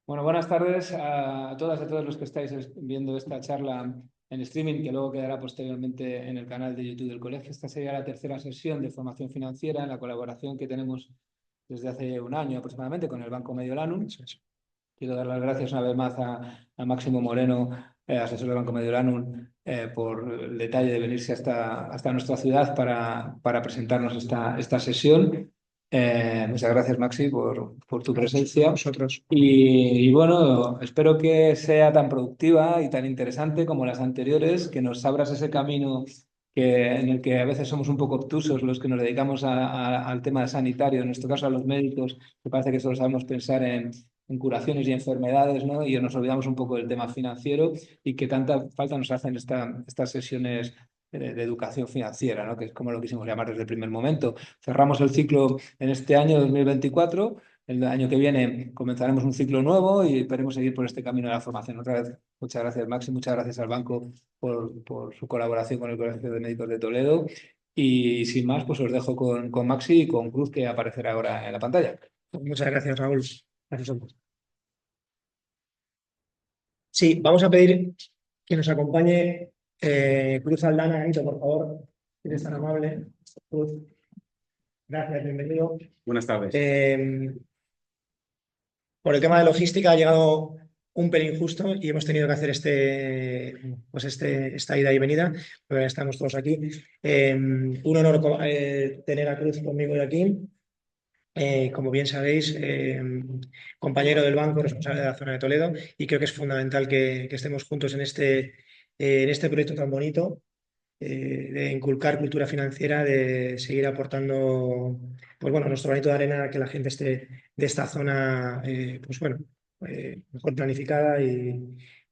Bueno, buenas tardes a todas y a todos los que estáis viendo esta charla en streaming, que luego quedará posteriormente en el canal de YouTube del colegio. Esta sería la tercera sesión de formación financiera en la colaboración que tenemos desde hace un año aproximadamente con el Banco Mediolanum. Quiero dar las gracias una vez más a Máximo Moreno, asesor del Banco Mediolanum, por el detalle de venirse hasta nuestra ciudad para presentarnos esta sesión. Muchas gracias, Maxi, por tu presencia. Nosotros. Y bueno, espero que sea tan productiva y tan interesante como las anteriores, que nos abras ese camino en el que a veces somos un poco obtusos los que nos dedicamos al tema sanitario, en nuestro caso a los médicos, que parece que solo sabemos pensar en curaciones y enfermedades, ¿no? Y nos olvidamos un poco del tema financiero y que tanta falta nos hacen estas sesiones de educación financiera, ¿no? Que es como lo quisimos llamar desde el primer momento. Cerramos el ciclo en este año 2024. El año que viene comenzaremos un ciclo nuevo y esperemos seguir por este camino de la formación. Otra vez, muchas gracias, Maxi, muchas gracias al banco por su colaboración con el Colegio de Médicos de Toledo. Y sin más, pues os dejo con Maxi y con Cruz, que aparecerá ahora en la pantalla. Muchas gracias, Raúl. Gracias a todos. Sí, vamos a pedir que nos acompañe Cruz Aldana, Anito, por favor. Si eres tan amable. Cruz, gracias, bienvenido. Buenas tardes. Por el tema de logística ha llegado un pelín justo y hemos tenido que hacer esta ida y venida, pero ya estamos todos aquí. Un honor tener a Cruz conmigo hoy aquí. Como bien sabéis, compañero del banco, responsable de la zona de Toledo, y creo que es fundamental que estemos juntos en este proyecto tan bonito, de inculcar cultura financiera, de seguir aportando, pues bueno, nuestro granito de arena a que la gente esté de esta zona, pues bueno, mejor planificada e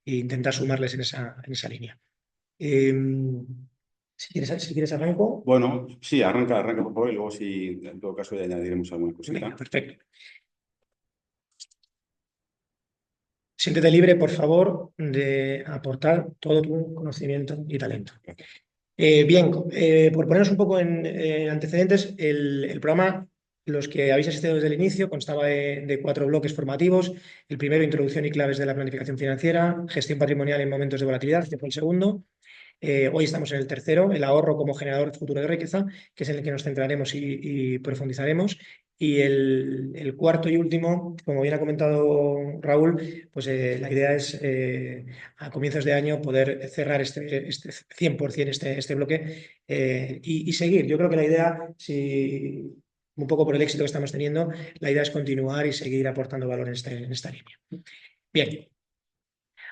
intentar sumarles en esa línea. Eh, si quieres arranco. Bueno, sí, arranca por favor y luego si en todo caso ya añadiremos alguna cosita. Venga, perfecto. Siéntete libre, por favor, de aportar todo tu conocimiento y talento. Bien, por ponernos un poco en antecedentes, el programa, los que habéis asistido desde el inicio, constaba de 4 bloques formativos. El primero, introducción y claves de la planificación financiera, gestión patrimonial en momentos de volatilidad, que fue el segundo. Hoy estamos en el tercero, el ahorro como generador futuro de riqueza, que es en el que nos centraremos y profundizaremos. Y el cuarto y último, como bien ha comentado Raúl, pues la idea es a comienzos de año poder cerrar este 100% este bloque y seguir. Yo creo que la idea, si, un poco por el éxito que estamos teniendo, la idea es continuar y seguir aportando valor en esta línea. Bien,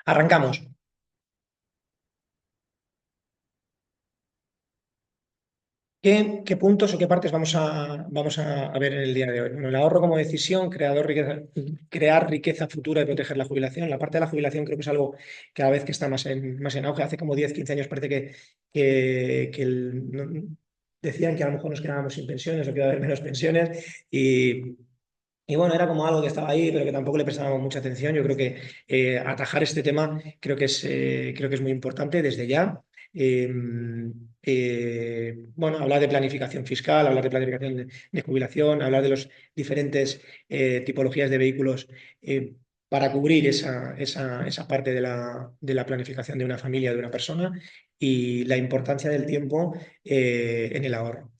arrancamos. ¿Qué puntos o qué partes vamos a ver en el día de hoy? Bueno, el ahorro como decisión, crear riqueza futura y proteger la jubilación. La parte de la jubilación creo que es algo cada vez que está más en auge. Hace como 10, 15 años parece decían que a lo mejor nos quedábamos sin pensiones o que iba a haber menos pensiones y bueno, era como algo que estaba ahí, pero que tampoco le prestábamos mucha atención. Yo creo que atajar este tema creo que es muy importante desde ya. Eh, bueno, hablar de planificación fiscal, hablar de planificación de jubilación, hablar de las diferentes tipologías de vehículos para cubrir esa parte de la planificación de una familia, de una persona y la importancia del tiempo en el ahorro.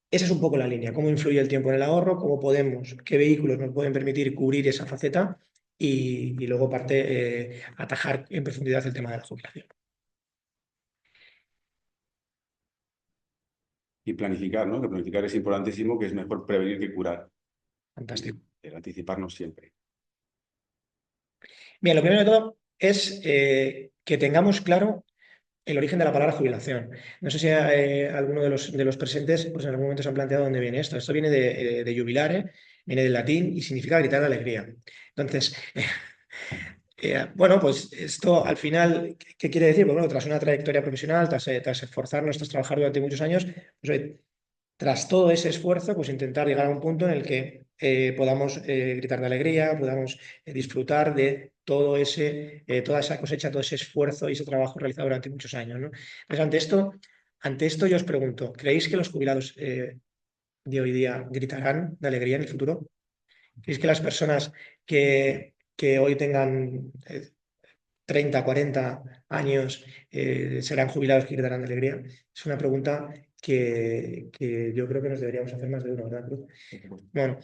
Esa es un poco la línea, cómo influye el tiempo en el ahorro, qué vehículos nos pueden permitir cubrir esa faceta y luego parte atajar en profundidad el tema de la jubilación. Y planificar, ¿no? Que planificar es importantísimo, que es mejor prevenir que curar. Fantástico. Anticiparnos siempre. Bien, lo primero de todo es que tengamos claro el origen de la palabra jubilación. No sé si alguno de los presentes pues en algún momento se han planteado dónde viene esto. Esto viene de jubilare, viene del latín y significa gritar de alegría. Entonces, bueno, pues esto al final, ¿qué quiere decir? Pues bueno, tras una trayectoria profesional, tras esforzarnos, tras trabajar durante muchos años, pues, tras todo ese esfuerzo, pues intentar llegar a un punto en el que podamos gritar de alegría, podamos disfrutar de toda esa cosecha, todo ese esfuerzo y ese trabajo realizado durante muchos años, ¿no? Pues ante esto yo os pregunto, ¿creéis que los jubilados de hoy día gritarán de alegría en el futuro? ¿Creéis que las personas que que hoy tengan 30, 40 años, serán jubilados que gritarán de alegría? Es una pregunta que yo creo que nos deberíamos hacer más de uno, ¿verdad, Cruz? Bueno,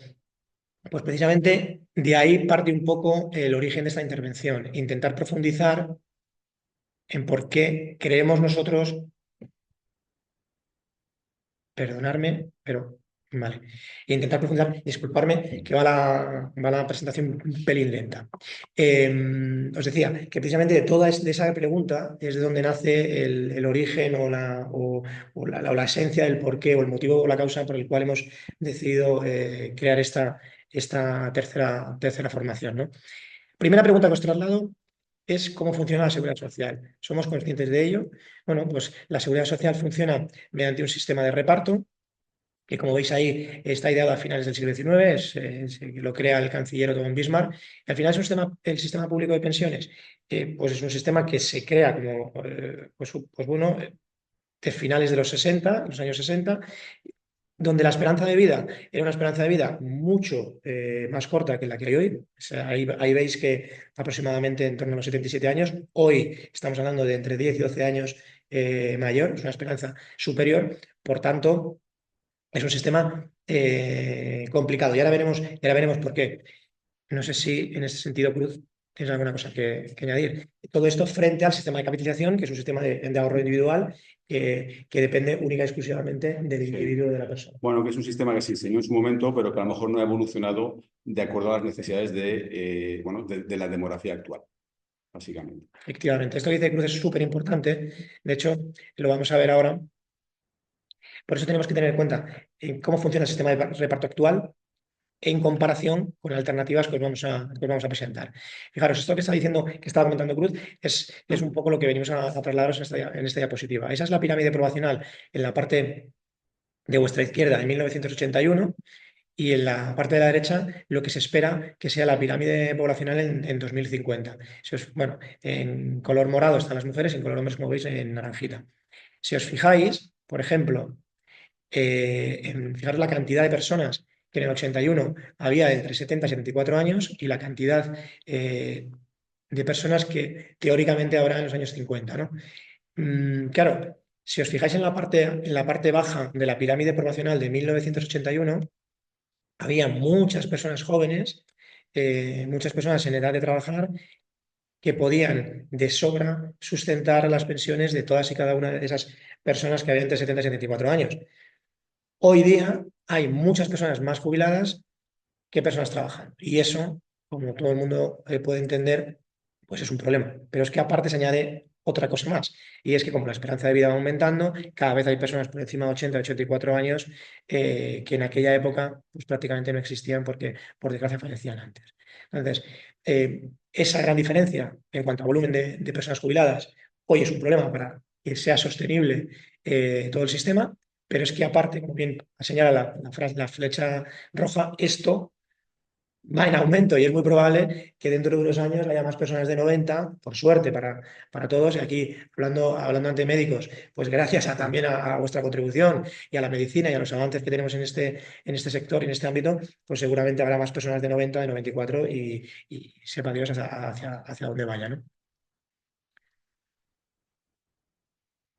pues precisamente de ahí parte un poco el origen de esta intervención, intentar profundizar en por qué creemos nosotros, perdonarme, pero vale, e intentar profundizar, disculparme que va la presentación un pelín lenta. Os decía que precisamente de esa pregunta es de donde nace el origen o la esencia del porqué o el motivo o la causa por el cual hemos decidido crear esta tercera formación, ¿no? Primera pregunta que os traslado es cómo funciona la seguridad social. ¿Somos conscientes de ello? Bueno, pues la seguridad social funciona mediante un sistema de reparto que, como veis ahí, está ideado a finales del siglo XIX, lo crea el canciller Otto von Bismarck, y al final es el sistema público de pensiones, pues es un sistema que se crea como, pues bueno, de finales de los años 60, donde la esperanza de vida era una esperanza de vida mucho más corta que la que hay hoy. O sea, ahí veis que aproximadamente en torno a los 77 años, hoy estamos hablando de entre 10 y 12 años mayor, es una esperanza superior, por tanto, es un sistema complicado. Y ahora veremos por qué. No sé si en ese sentido, Cruz, tienes alguna cosa que añadir. Todo esto frente al sistema de capitalización, que es un sistema de ahorro individual que depende única y exclusivamente del individuo, de la persona. Bueno, que es un sistema que se diseñó en su momento, pero que a lo mejor no ha evolucionado de acuerdo a las necesidades de la demografía actual, básicamente. Efectivamente, esto que dice Cruz es súper importante. De hecho, lo vamos a ver ahora. Por eso tenemos que tener en cuenta cómo funciona el sistema de reparto actual en comparación con alternativas que os vamos a presentar. Fijaros, esto que está diciendo, que estaba comentando Cruz, es un poco lo que venimos a trasladaros en esta diapositiva. Esa es la pirámide poblacional en la parte de vuestra izquierda en 1981 y en la parte de la derecha lo que se espera que sea la pirámide poblacional en 2050. Bueno, en color morado están las mujeres, en color hombres, como veis, en naranjita. Si os fijáis, por ejemplo, fijaros la cantidad de personas que en el 81 había entre 70 y 74 años y la cantidad de personas que teóricamente habrá en los años 50, ¿no? Claro, si os fijáis en la parte baja de la pirámide poblacional de 1981, había muchas personas jóvenes, muchas personas en edad de trabajar, que podían de sobra sustentar las pensiones de todas y cada una de esas personas que había entre 70 y 74 años. Hoy día hay muchas personas más jubiladas que personas trabajan. Y eso, como todo el mundo puede entender, pues es un problema. Pero es que aparte se añade otra cosa más. Y es que como la esperanza de vida va aumentando, cada vez hay personas por encima de 80, 84 años que en aquella época pues prácticamente no existían porque por desgracia fallecían antes. Entonces, esa gran diferencia en cuanto a volumen de personas jubiladas hoy es un problema para que sea sostenible todo el sistema, pero es que aparte, como bien señala la flecha roja, esto va en aumento y es muy probable que dentro de unos años haya más personas de 90, por suerte para todos. Y aquí, hablando ante médicos, pues gracias también a vuestra contribución y a la medicina y a los avances que tenemos en este sector y en este ámbito, pues seguramente habrá más personas de 90, de 94 y sepa Dios hacia dónde vaya, ¿no?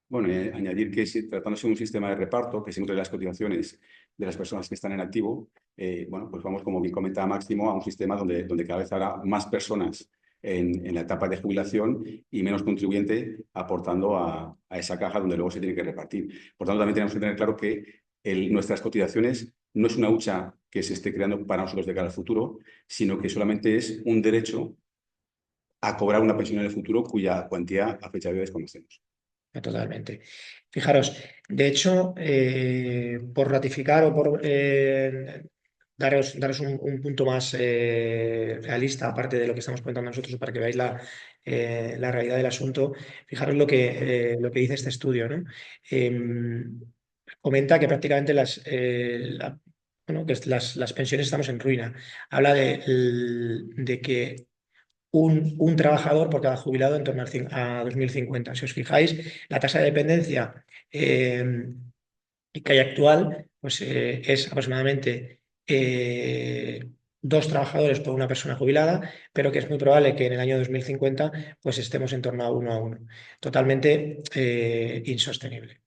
Bueno, y añadir que tratándose de un sistema de reparto que se nutre de las cotizaciones de las personas que están en activo, bueno, pues vamos, como bien comentaba Máximo, a un sistema donde cada vez habrá más personas en la etapa de jubilación y menos contribuyente aportando a esa caja donde luego se tiene que repartir. Por tanto, también tenemos que tener claro que nuestras cotizaciones no es una hucha que se esté creando para nosotros de cara al futuro, sino que solamente es un derecho a cobrar una pensión en el futuro cuya cuantía a fecha de hoy desconocemos. Totalmente. Fijaros, de hecho, por ratificar o por daros un punto más realista, aparte de lo que estamos comentando nosotros, para que veáis la realidad del asunto, fijaros lo que dice este estudio, ¿no? Comenta que prácticamente bueno, que las pensiones estamos en ruina. Habla de que un trabajador por cada jubilado en torno a 2050. Si os fijáis, la tasa de dependencia que hay actual pues, es aproximadamente 2 trabajadores por una persona jubilada, pero que es muy probable que en el año 2050 pues estemos en torno a 1 a 1. Totalmente insostenible.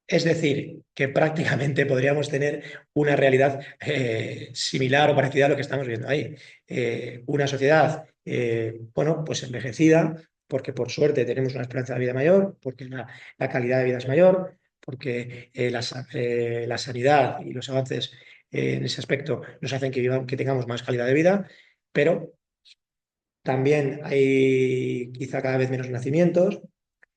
Es decir, que prácticamente podríamos tener una realidad similar o parecida a lo que estamos viendo ahí. Una sociedad, bueno, pues envejecida, porque por suerte tenemos una esperanza de vida mayor, porque la calidad de vida es mayor, porque la sanidad y los avances en ese aspecto nos hacen que tengamos más calidad de vida, pero también hay quizá cada vez menos nacimientos.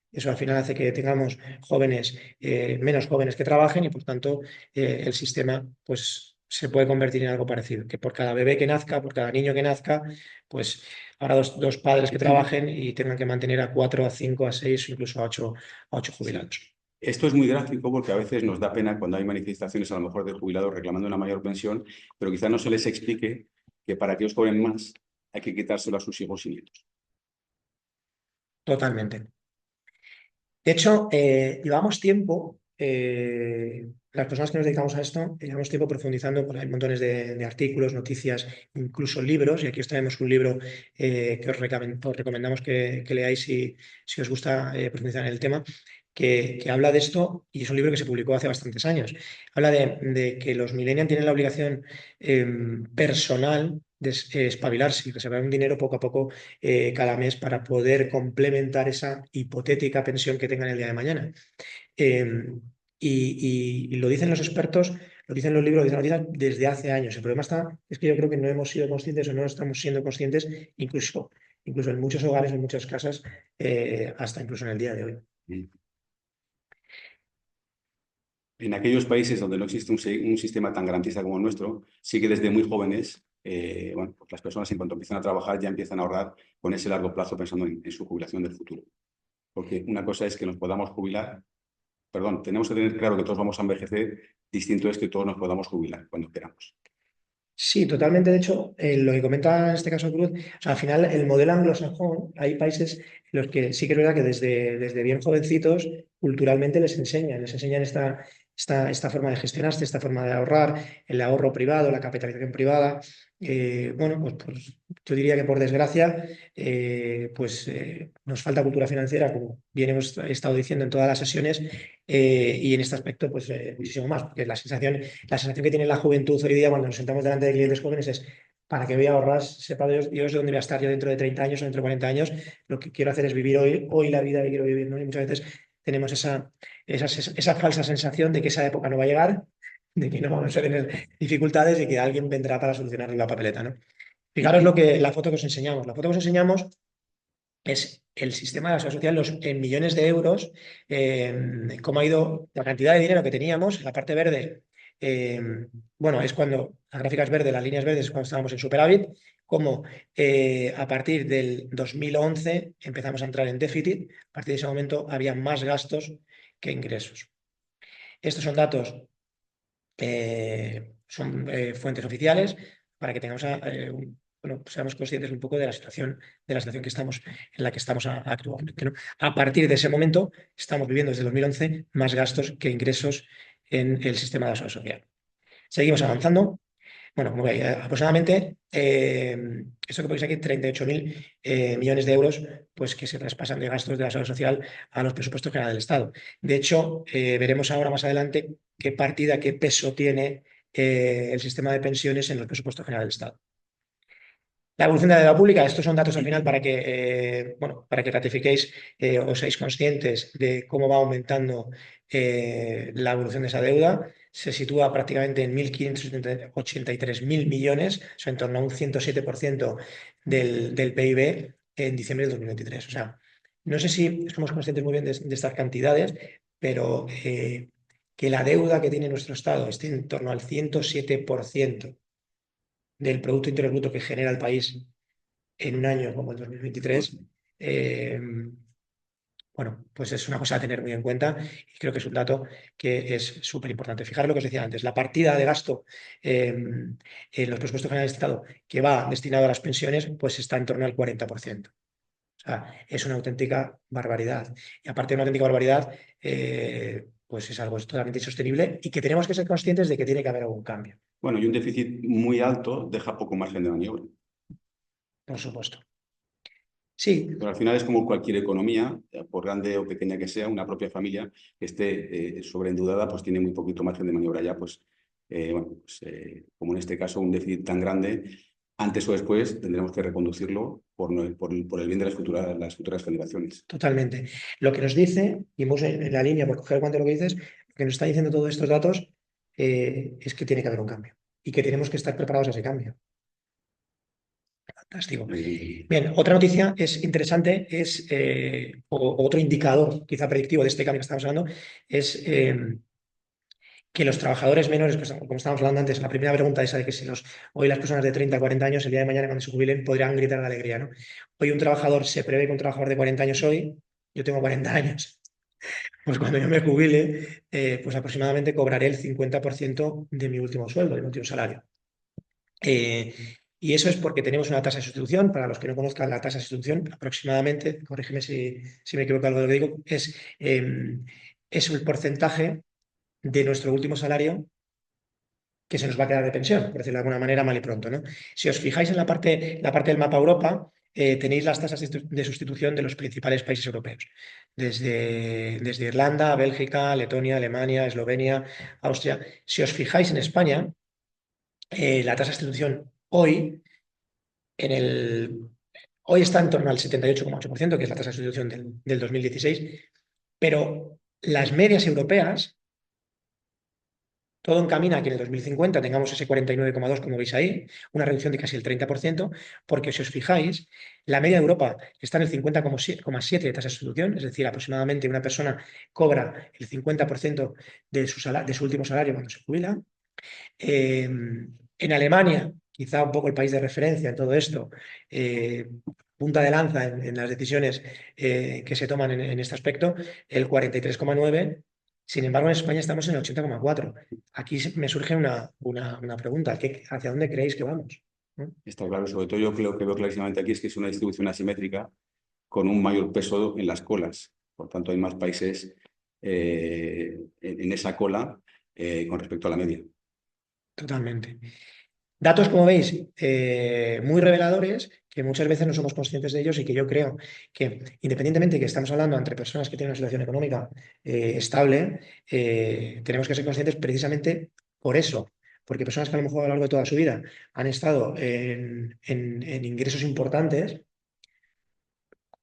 Eso al final hace que tengamos jóvenes, menos jóvenes que trabajen y por tanto el sistema pues, se puede convertir en algo parecido, que por cada bebé que nazca, por cada niño que nazca, pues habrá dos padres que trabajen y tengan que mantener a 4, a 5, a 6, incluso a 8 jubilados. Esto es muy gráfico porque a veces nos da pena cuando hay manifestaciones a lo mejor de jubilados reclamando una mayor pensión, pero quizá no se les explique que para que ellos cobren más hay que quitárselo a sus hijos y nietos. Totalmente. De hecho, llevamos tiempo, las personas que nos dedicamos a esto, llevamos tiempo profundizando, pues hay montones de artículos, noticias, incluso libros, y aquí os traemos un libro que os recomendamos que leáis si os gusta profundizar en el tema, que habla de esto, y es un libro que se publicó hace bastantes años. Habla de que los millennials tienen la obligación personal de espabilarse y reservar un dinero poco a poco cada mes para poder complementar esa hipotética pensión que tengan el día de mañana. Y lo dicen los expertos, lo dicen los libros, lo dicen las noticias desde hace años. El problema es que yo creo que no hemos sido conscientes o no estamos siendo conscientes, incluso en muchos hogares, en muchas casas, hasta incluso en el día de hoy. En aquellos países donde no existe un sistema tan garantista como el nuestro, sí que desde muy jóvenes, bueno, pues las personas en cuanto empiezan a trabajar ya empiezan a ahorrar con ese largo plazo pensando en su jubilación del futuro. Porque una cosa es que nos podamos jubilar, perdón, tenemos que tener claro que todos vamos a envejecer, distinto es que todos nos podamos jubilar cuando queramos. Sí, totalmente. De hecho, lo que comenta en este caso Cruz, o sea, al final el modelo anglosajón, hay países en los que sí que es verdad que desde bien jovencitos culturalmente les enseñan esta forma de gestionarse, esta forma de ahorrar, el ahorro privado, la capitalización privada. Bueno, pues yo diría que por desgracia, nos falta cultura financiera, como bien hemos estado diciendo en todas las sesiones, y en este aspecto, pues muchísimo más, porque la sensación que tiene la juventud hoy día cuando nos sentamos delante de clientes jóvenes es, ¿para qué voy a ahorrar? Sepa Dios dónde voy a estar yo dentro de 30 años o dentro de 40 años. Lo que quiero hacer es vivir hoy la vida que quiero vivir, ¿no? Y muchas veces tenemos esa falsa sensación de que esa época no va a llegar, de que no vamos a tener dificultades y que alguien vendrá para solucionar la papeleta, ¿no? Fijaros la foto que os enseñamos. La foto que os enseñamos es el sistema de la seguridad social en millones de euros, cómo ha ido la cantidad de dinero que teníamos. En la parte verde, bueno, es cuando la gráfica es verde, las líneas verdes es cuando estábamos en superávit, como a partir del 2011 empezamos a entrar en déficit. A partir de ese momento había más gastos que ingresos. Estos son datos, son fuentes oficiales para que tengamos bueno, seamos conscientes un poco de la situación en la que estamos actualmente, ¿no? A partir de ese momento estamos viviendo desde 2011 más gastos que ingresos en el sistema de la seguridad social. Seguimos avanzando. Bueno, como veis, aproximadamente, esto que podéis aquí, 38.000 millones de euros, pues que se traspasan de gastos de la seguridad social a los presupuestos generales del Estado. De hecho, veremos ahora más adelante qué partida, qué peso tiene el sistema de pensiones en los presupuestos generales del Estado. La evolución de la deuda pública, estos son datos al final para que ratifiquéis o seáis conscientes de cómo va aumentando la evolución de esa deuda. Se sitúa prácticamente en 1.583.000 millones, o sea, en torno a un 107% del PIB en diciembre del 2023. O sea, no sé si somos conscientes muy bien de estas cantidades, pero que la deuda que tiene nuestro Estado esté en torno al 107% del Producto Interior Bruto que genera el país en un año como el 2023, bueno, pues es una cosa a tener muy en cuenta y creo que es un dato que es súper importante. Fijaros lo que os decía antes, la partida de gasto en los presupuestos generales del Estado que va destinado a las pensiones, pues está en torno al 40%. O sea, es una auténtica barbaridad. Y aparte de una auténtica barbaridad, pues es algo totalmente insostenible y que tenemos que ser conscientes de que tiene que haber algún cambio, Bueno, y un déficit muy alto deja poco margen de maniobra. por supuesto. Sí, Pero al final es como cualquier economía, por grande o pequeña que sea, una propia familia que esté sobreendeudada, pues tiene muy poquito margen de maniobra ya, pues, como en este caso un déficit tan grande, antes o después tendremos que reconducirlo por el bien de las futuras generaciones. totalmente. Lo que nos dice, y vamos en la línea por coger el guante de lo que dices, lo que nos está diciendo todos estos datos es que tiene que haber un cambio y que tenemos que estar preparados a ese cambio. Fantástico. Bien, otra noticia es interesante, o otro indicador quizá predictivo de este cambio que estamos hablando, es que los trabajadores menores, pues, como estábamos hablando antes, la primera pregunta esa de que si hoy las personas de 30, 40 años, el día de mañana cuando se jubilen, podrían gritar de alegría, ¿no? Hoy un trabajador, se prevé que un trabajador de 40 años hoy, yo tengo 40 años, pues cuando yo me jubile, pues aproximadamente cobraré el 50% de mi último sueldo, de mi último salario. Y eso es porque tenemos una tasa de sustitución. Para los que no conozcan la tasa de sustitución, aproximadamente, corrígeme si me equivoco algo de lo que digo, es el porcentaje de nuestro último salario que se nos va a quedar de pensión, por decirlo de alguna manera, mal y pronto, ¿no? Si os fijáis en la parte del mapa Europa, tenéis las tasas de sustitución de los principales países europeos, desde Irlanda, Bélgica, Letonia, Alemania, Eslovenia, Austria. Si os fijáis en España, la tasa de sustitución hoy está en torno al 78,8%, que es la tasa de sustitución del 2016, pero las medias europeas, todo encamina a que en el 2050 tengamos ese 49,2, como veis ahí, una reducción de casi el 30%, porque si os fijáis, la media de Europa está en el 50,7 de tasa de sustitución, es decir, aproximadamente una persona cobra el 50% de su último salario cuando se jubila. En Alemania, quizá un poco el país de referencia en todo esto, punta de lanza en las decisiones que se toman en este aspecto, el 43,9. Sin embargo, en España estamos en el 80,4. Aquí me surge una pregunta. ¿Hacia dónde creéis que vamos? ¿No? Está claro, sobre todo yo creo que veo clarísimamente aquí es que es una distribución asimétrica con un mayor peso en las colas. Por tanto, hay más países en esa cola con respecto a la media. Totalmente. Datos, como veis, muy reveladores, que muchas veces no somos conscientes de ellos y que yo creo que, independientemente de que estamos hablando entre personas que tienen una situación económica estable, tenemos que ser conscientes precisamente por eso, porque personas que a lo mejor a lo largo de toda su vida han estado en ingresos importantes,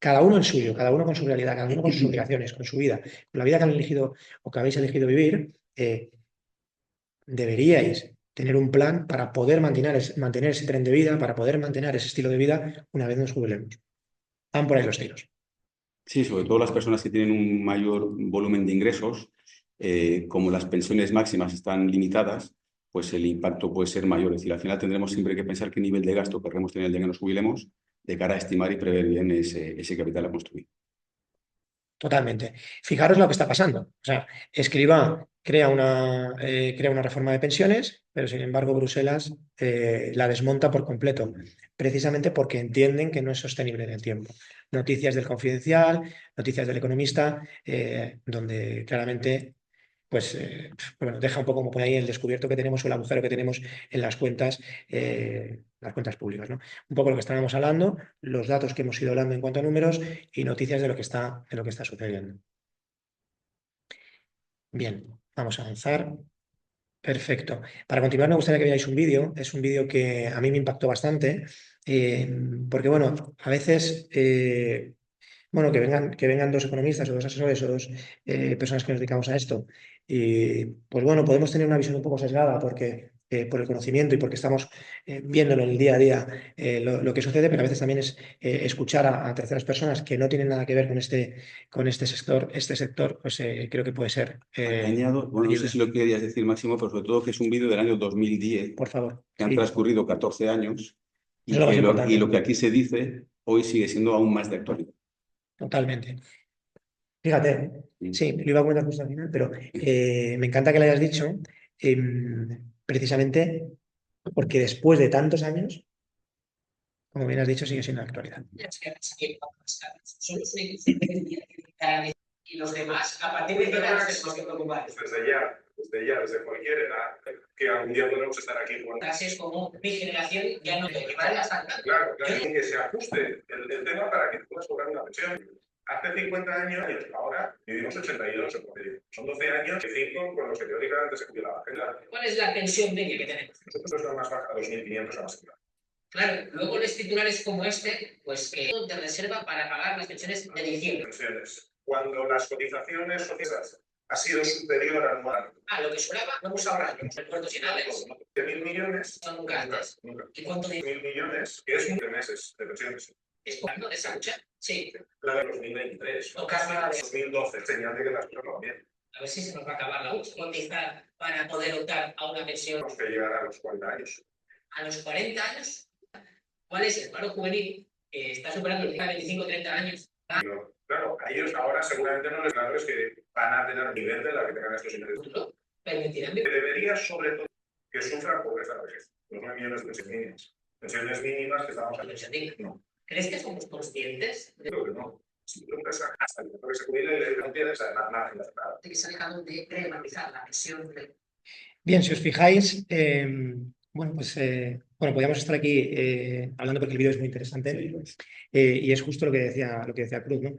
cada uno en suyo, cada uno con su realidad, cada uno con sus obligaciones, con su vida, con la vida que han elegido o que habéis elegido vivir, deberíais tener un plan para poder mantener ese tren de vida, para poder mantener ese estilo de vida una vez nos jubilemos. Van por ahí los tiros. Sí, sobre todo las personas que tienen un mayor volumen de ingresos, como las pensiones máximas están limitadas, pues el impacto puede ser mayor. Es decir, al final tendremos siempre que pensar qué nivel de gasto querremos tener el día que nos jubilemos de cara a estimar y prever bien ese capital a construir. Totalmente. Fijaros lo que está pasando. O sea, Escrivá crea una reforma de pensiones, pero sin embargo Bruselas la desmonta por completo, precisamente porque entienden que no es sostenible en el tiempo. Noticias del Confidencial, noticias del Economista, donde claramente pues bueno, deja un poco como pone ahí el descubierto que tenemos o el agujero que tenemos en las cuentas públicas, ¿no? Un poco lo que estábamos hablando, los datos que hemos ido hablando en cuanto a números y noticias de lo que está sucediendo. Bien, vamos a avanzar. Perfecto. Para continuar, me gustaría que veáis un vídeo. Es un vídeo que a mí me impactó bastante, porque, bueno, a veces bueno, que vengan dos economistas o dos asesores o dos personas que nos dedicamos a esto. Y pues bueno, podemos tener una visión un poco sesgada porque, por el conocimiento y porque estamos viéndolo en el día a día lo que sucede, pero a veces también es escuchar a terceras personas que no tienen nada que ver con este sector. Este sector, pues creo que puede ser. Añado, bueno, no sé si lo querías decir, Máximo, pero sobre todo que es un vídeo del año 2010, Por favor. que han Sí, transcurrido 14 años es y lo más que importante. lo que aquí se dice hoy sigue siendo aún más de actualidad. Totalmente. Fíjate, Mm. sí, lo iba a comentar justo al final, pero me encanta que lo hayas dicho, precisamente porque después de tantos años, como bien has dicho, sigue siendo la actualidad. Y los demás, a partir de qué edad nos tenemos que preocupar. Desde cualquier edad, que algún día podremos estar aquí jugando. Así es como mi generación ya no te equivale a Santa. Claro, que se ajuste el tema para que puedas cobrar una pensión. Hace 50 años, ahora vivimos 82, son 12 años y 5 con los que teóricamente se jubilaba la gente. ¿Cuál es la pensión media que tenemos? Nosotros es la más baja, 2.500 a más. Claro, luego los titulares como este, pues que de reserva para pagar las pensiones de diciembre. Pensiones. Cuando las cotizaciones sociales ha sido superior anual Ah, lo que sobraba, vamos a ahorrar. Recuerdos finales. de 1.000 millones, No, nunca antes. nunca. ¿Y cuánto de 1.000 millones, que es 1 meses de pensiones. es poco, ¿no? De esa lucha? Sí. La de 2023, No casi nada de 2012, señal de que las cosas no van bien. A ver si se nos va a acabar la lucha. Cotizar para poder optar a una pensión Tenemos que llegar a los 40 años. a los 40 años. ¿Cuál es el paro juvenil? Que está superando los 25 30 años. No, claro, a ellos ahora seguramente no les claro es que van a tener el nivel de la que tengan estos ingresos. Futuro permitirán Que debería, sobre todo, que sufran pobreza de vejez. Los 9 millones de pensiones mínimas. Pensiones mínimas que estamos la pensión digna. No, ¿Crees que somos conscientes de creo que no. Si tú empresa hasta que se jubile, no tienes nada. que se ha dejado de rematizar la pensión? Bien, si os fijáis, podríamos estar aquí hablando porque el vídeo es muy interesante y es justo lo que decía Cruz, ¿no?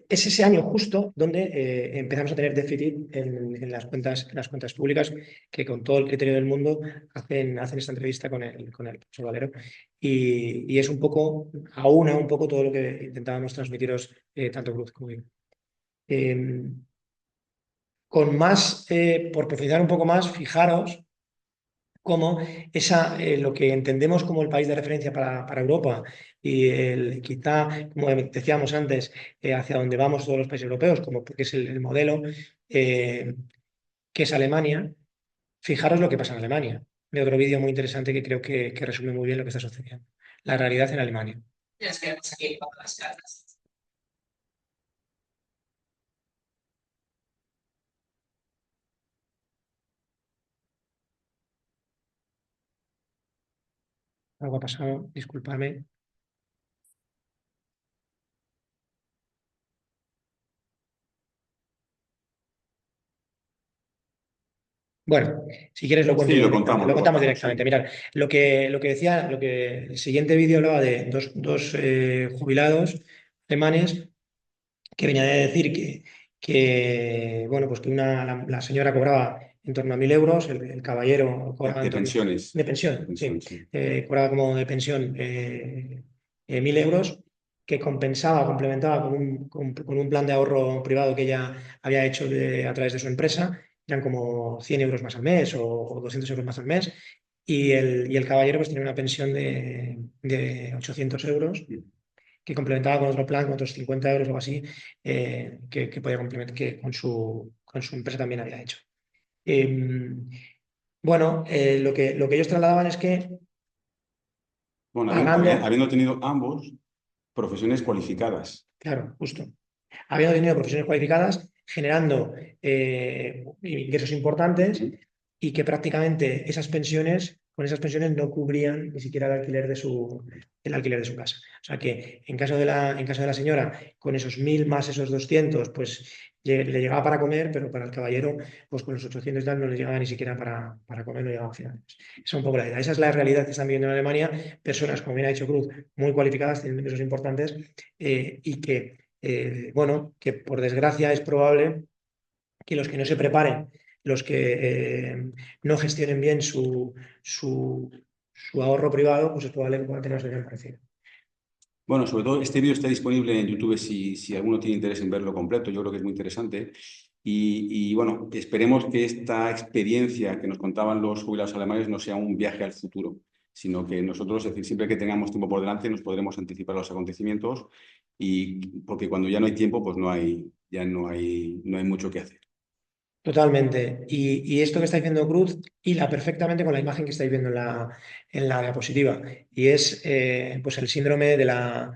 Es ese año justo donde empezamos a tener déficit en las cuentas públicas que con todo el criterio del mundo hacen esta entrevista con el profesor Valero y es un poco, aúna un poco todo lo que intentábamos transmitiros tanto Cruz como yo. Con más, por profundizar un poco más, fijaros cómo lo que entendemos como el país de referencia para Europa y quizá, como decíamos antes, hacia donde vamos todos los países europeos, como porque es el modelo que es Alemania, fijaros lo que pasa en Alemania. De otro vídeo muy interesante que creo que resume muy bien lo que está sucediendo. La realidad en Alemania. Ya nos quedamos aquí con las cartas. Algo ha pasado, disculpadme. Bueno, si quieres lo cuento. Sí, lo directamente. contamos Directamente. sí. Mirad, lo que decía, el siguiente vídeo hablaba de dos jubilados alemanes que venían a decir que la señora cobraba en torno a 1.000 euros, el caballero cobraba De pensiones. de pensión, Pensión, sí. sí. Cobraba como de pensión 1.000 euros, que complementaba con un plan de ahorro privado que ella había hecho a través de su empresa, eran como 100 euros más al mes o 200 euros más al mes, y el caballero pues tenía una pensión de 800 euros, que complementaba con otro plan, con otros 50 euros o algo así, que podía complementar, que con su empresa también había hecho. Lo que ellos trasladaban es que Bueno, pagando- habiendo tenido ambos profesiones cualificadas. Claro, justo. Habiendo tenido profesiones cualificadas, generando ingresos importantes y que prácticamente con esas pensiones no cubrían ni siquiera el alquiler de su casa. O sea que en caso de la señora, con esos 1.000 más esos 200, pues le llegaba para comer, pero para el caballero, pues con los 800 y tal no le llegaba ni siquiera para comer, no llegaba a final de mes. Esa es un poco la idea. Esa es la realidad que están viviendo en Alemania, personas, como bien ha dicho Cruz, muy cualificadas, tienen ingresos importantes y que por desgracia es probable que los que no se preparen, los que no gestionen bien su ahorro privado, pues es probable que puedan tener una situación parecida. Bueno, sobre todo este vídeo está disponible en YouTube si alguno tiene interés en verlo completo. Yo creo que es muy interesante. Y bueno, esperemos que esta experiencia que nos contaban los jubilados alemanes no sea un viaje al futuro, sino que nosotros, es decir, siempre que tengamos tiempo por delante, nos podremos anticipar a los acontecimientos porque cuando ya no hay tiempo, pues no hay mucho que hacer. Totalmente. Y esto que estáis viendo Cruz hila perfectamente con la imagen que estáis viendo en la diapositiva. Y es pues el síndrome de la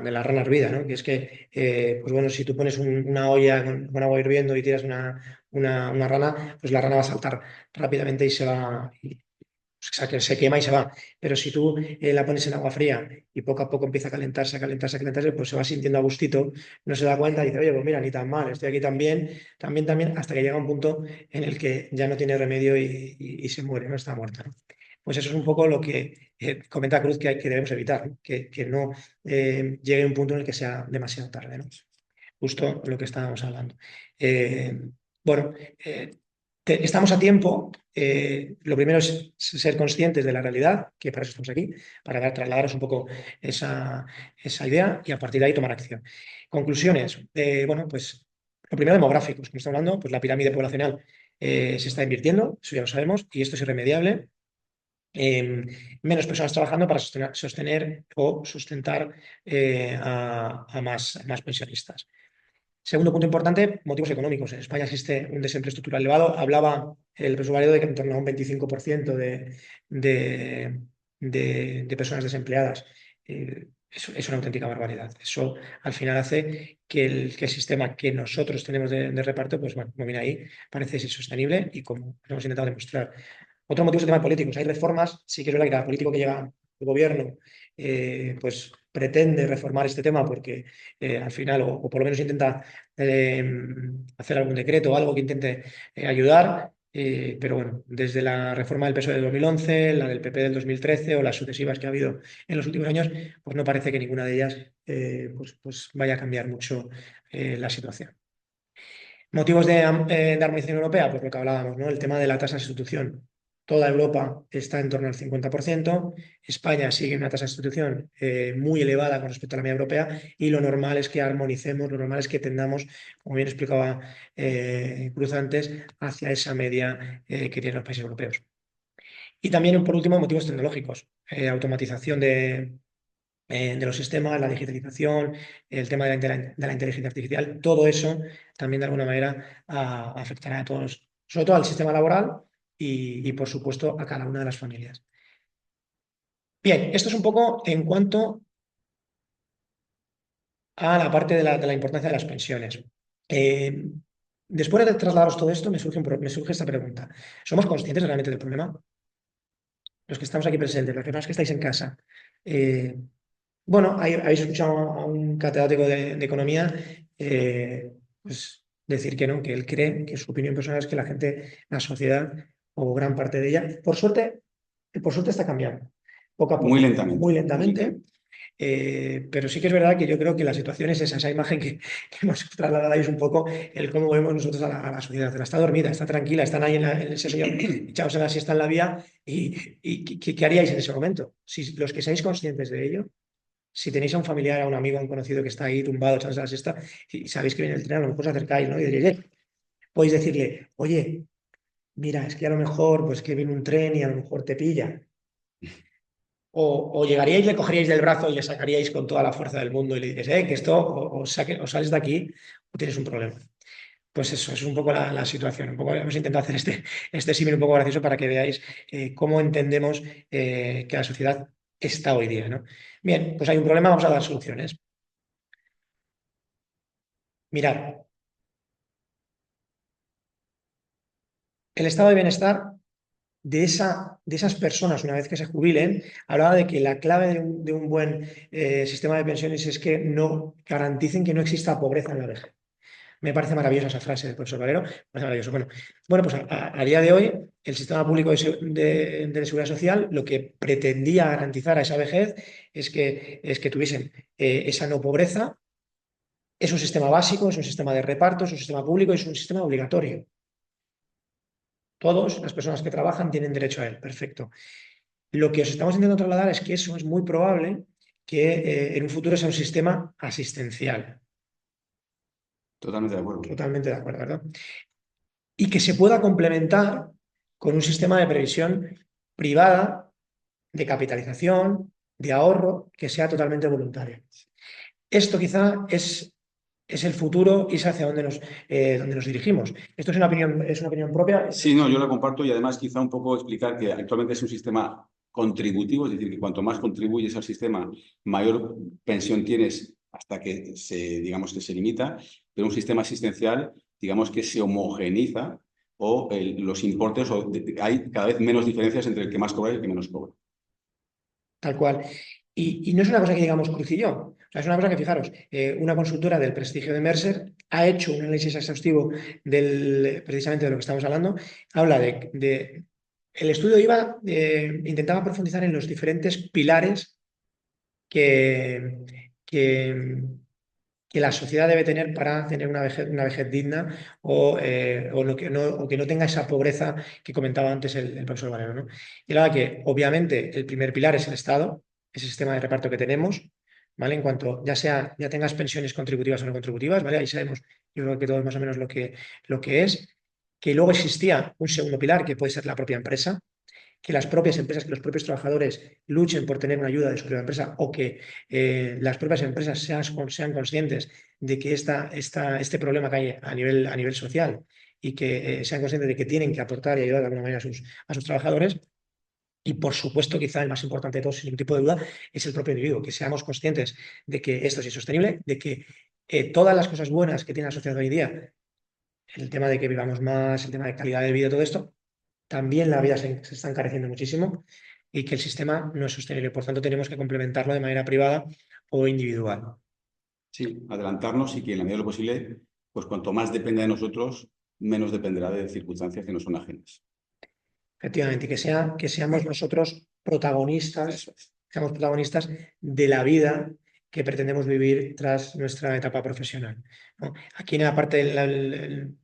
rana hervida, ¿no? Que es que, pues bueno, si tú pones una olla con agua hirviendo y tiras una rana, pues la rana va a saltar rápidamente y se va sea, que se quema y se va. Pero si tú la pones en agua fría y poco a poco empieza a calentarse, a calentarse, a calentarse, pues se va sintiendo a gustito, no se da cuenta y dice, oye, pues mira, ni tan mal, estoy aquí también, hasta que llega un punto en el que ya no tiene remedio y se muere, no está muerta, ¿no? Pues eso es un poco lo que comenta Cruz que debemos evitar, ¿no? Que no llegue un punto en el que sea demasiado tarde, ¿no? Justo lo que estábamos hablando. Bueno, estamos a tiempo. Lo primero es ser conscientes de la realidad, que para eso estamos aquí, para trasladaros un poco esa idea y a partir de ahí tomar acción. Conclusiones. Bueno, pues lo primero, demográficos. Como estamos hablando, pues la pirámide poblacional se está invirtiendo, eso ya lo sabemos, y esto es irremediable. Menos personas trabajando para sostener o sustentar a más pensionistas. Segundo punto importante, motivos económicos. En España existe un desempleo estructural elevado. Hablaba el usuario de que en torno a un 25% de personas desempleadas. Es una auténtica barbaridad. Eso al final hace que el sistema que nosotros tenemos de reparto, pues bueno, como viene ahí, parece ser sostenible y como hemos intentado demostrar. Otro motivo es el tema de políticos. Hay reformas, sí que es verdad que cada político que llega al gobierno pues pretende reformar este tema porque al final, o por lo menos intenta hacer algún decreto o algo que intente ayudar. Pero bueno, desde la reforma del PSOE de 2011, la del PP del 2013 o las sucesivas que ha habido en los últimos años, pues no parece que ninguna de ellas pues vaya a cambiar mucho la situación. ¿Motivos de armonización europea? Pues lo que hablábamos, ¿no? El tema de la tasa de sustitución. Toda Europa está en torno al 50%, España sigue una tasa de sustitución muy elevada con respecto a la media europea y lo normal es que armonicemos, lo normal es que tendamos, como bien explicaba Cruz antes, hacia esa media que tienen los países europeos. Y también, por último, motivos tecnológicos. Automatización de los sistemas, la digitalización, el tema de la inteligencia artificial, todo eso también de alguna manera afectará a todos, sobre todo al sistema laboral y, por supuesto, a cada una de las familias. Bien, esto es un poco en cuanto a la parte de la importancia de las pensiones. Después de trasladaros todo esto, me surge esta pregunta. ¿Somos conscientes realmente del problema? Los que estamos aquí presentes, las personas que estáis en casa. Bueno, habéis escuchado a un catedrático de economía pues decir que no, que él cree que su opinión personal es que la gente, la sociedad o gran parte de ella, por suerte está cambiando, poco a poco, Muy lentamente. muy lentamente. Pero sí que es verdad que yo creo que la situación es esa imagen que hemos trasladado ahí es un poco el cómo vemos nosotros a la sociedad. Está dormida, está tranquila, están ahí en ese sillón echados en la siesta en la vía y ¿qué haríais en ese momento? Si los que seáis conscientes de ello, si tenéis a un familiar, a un amigo, a un conocido que está ahí tumbado, echándose a la siesta y sabéis que viene el tren, a lo mejor os acercáis, ¿no? Y diréis, podéis decirle, oye, mira, es que a lo mejor pues que viene un tren y a lo mejor te pilla. O llegaríais, le cogeríais del brazo y le sacaríais con toda la fuerza del mundo y le diréis, que esto o sales de aquí o tienes un problema. Pues eso, es un poco la situación. Un poco hemos intentado hacer este símil un poco gracioso para que veáis cómo entendemos que la sociedad está hoy día, ¿no? Bien, pues hay un problema, vamos a dar soluciones. Mirad, el estado de bienestar de esas personas, una vez que se jubilen, hablaba de que la clave de un buen sistema de pensiones es que no garanticen que no exista pobreza en la vejez. Me parece maravillosa esa frase del profesor Valero. Me parece maravilloso. Bueno, pues a día de hoy, el sistema público de seguridad social lo que pretendía garantizar a esa vejez es que tuviesen esa no pobreza. Es un sistema básico, es un sistema de reparto, es un sistema público, es un sistema obligatorio. Todas las personas que trabajan tienen derecho a él. Perfecto. Lo que os estamos intentando trasladar es que eso es muy probable que en un futuro sea un sistema asistencial. Totalmente de acuerdo. Totalmente de acuerdo, ¿verdad? Y que se pueda complementar con un sistema de previsión privada, de capitalización, de ahorro, que sea totalmente voluntario. Esto quizá es el futuro y es hacia donde nos dirigimos. Esto es una opinión propia. Sí, no, yo la comparto y además quizá un poco explicar que actualmente es un sistema contributivo, es decir, que cuanto más contribuyes al sistema, mayor pensión tienes hasta que digamos que se limita, pero un sistema asistencial, digamos que se homogeneiza o los importes, hay cada vez menos diferencias entre el que más cobra y el que menos cobra. Tal cual. Y no es una cosa que digamos Cruz y yo. O sea, es una cosa que, fijaros, una consultora del prestigio de Mercer ha hecho un análisis exhaustivo precisamente de lo que estamos hablando. Habla el estudio intentaba profundizar en los diferentes pilares que, que, que la sociedad debe tener para tener una vejez digna o que no tenga esa pobreza que comentaba antes el profesor Valero, ¿no? Y la verdad que, obviamente, el primer pilar es el Estado, ese sistema de reparto que tenemos, ¿vale? En cuanto ya tengas pensiones contributivas o no contributivas, ¿vale? Ahí sabemos, yo creo que todos más o menos lo que es. Que luego existía un segundo pilar, que puede ser la propia empresa, que las propias empresas, que los propios trabajadores luchen por tener una ayuda de su propia empresa o que las propias empresas sean conscientes de que este problema que hay a nivel social y que sean conscientes de que tienen que aportar y ayudar de alguna manera a sus trabajadores. Y por supuesto, quizá el más importante de todos, sin ningún tipo de duda, es el propio individuo, que seamos conscientes de que esto es insostenible, de que todas las cosas buenas que tiene la sociedad hoy día, el tema de que vivamos más, el tema de calidad de vida, todo esto, también la vida se está encareciendo muchísimo y que el sistema no es sostenible. Por tanto, tenemos que complementarlo de manera privada o individual. Sí, adelantarnos y que en la medida de lo posible, pues cuanto más dependa de nosotros, menos dependerá de circunstancias que no son ajenas. Efectivamente, que seamos nosotros protagonistas, Eso es. seamos protagonistas de la vida que pretendemos vivir tras nuestra etapa profesional, ¿no? Aquí en la parte, en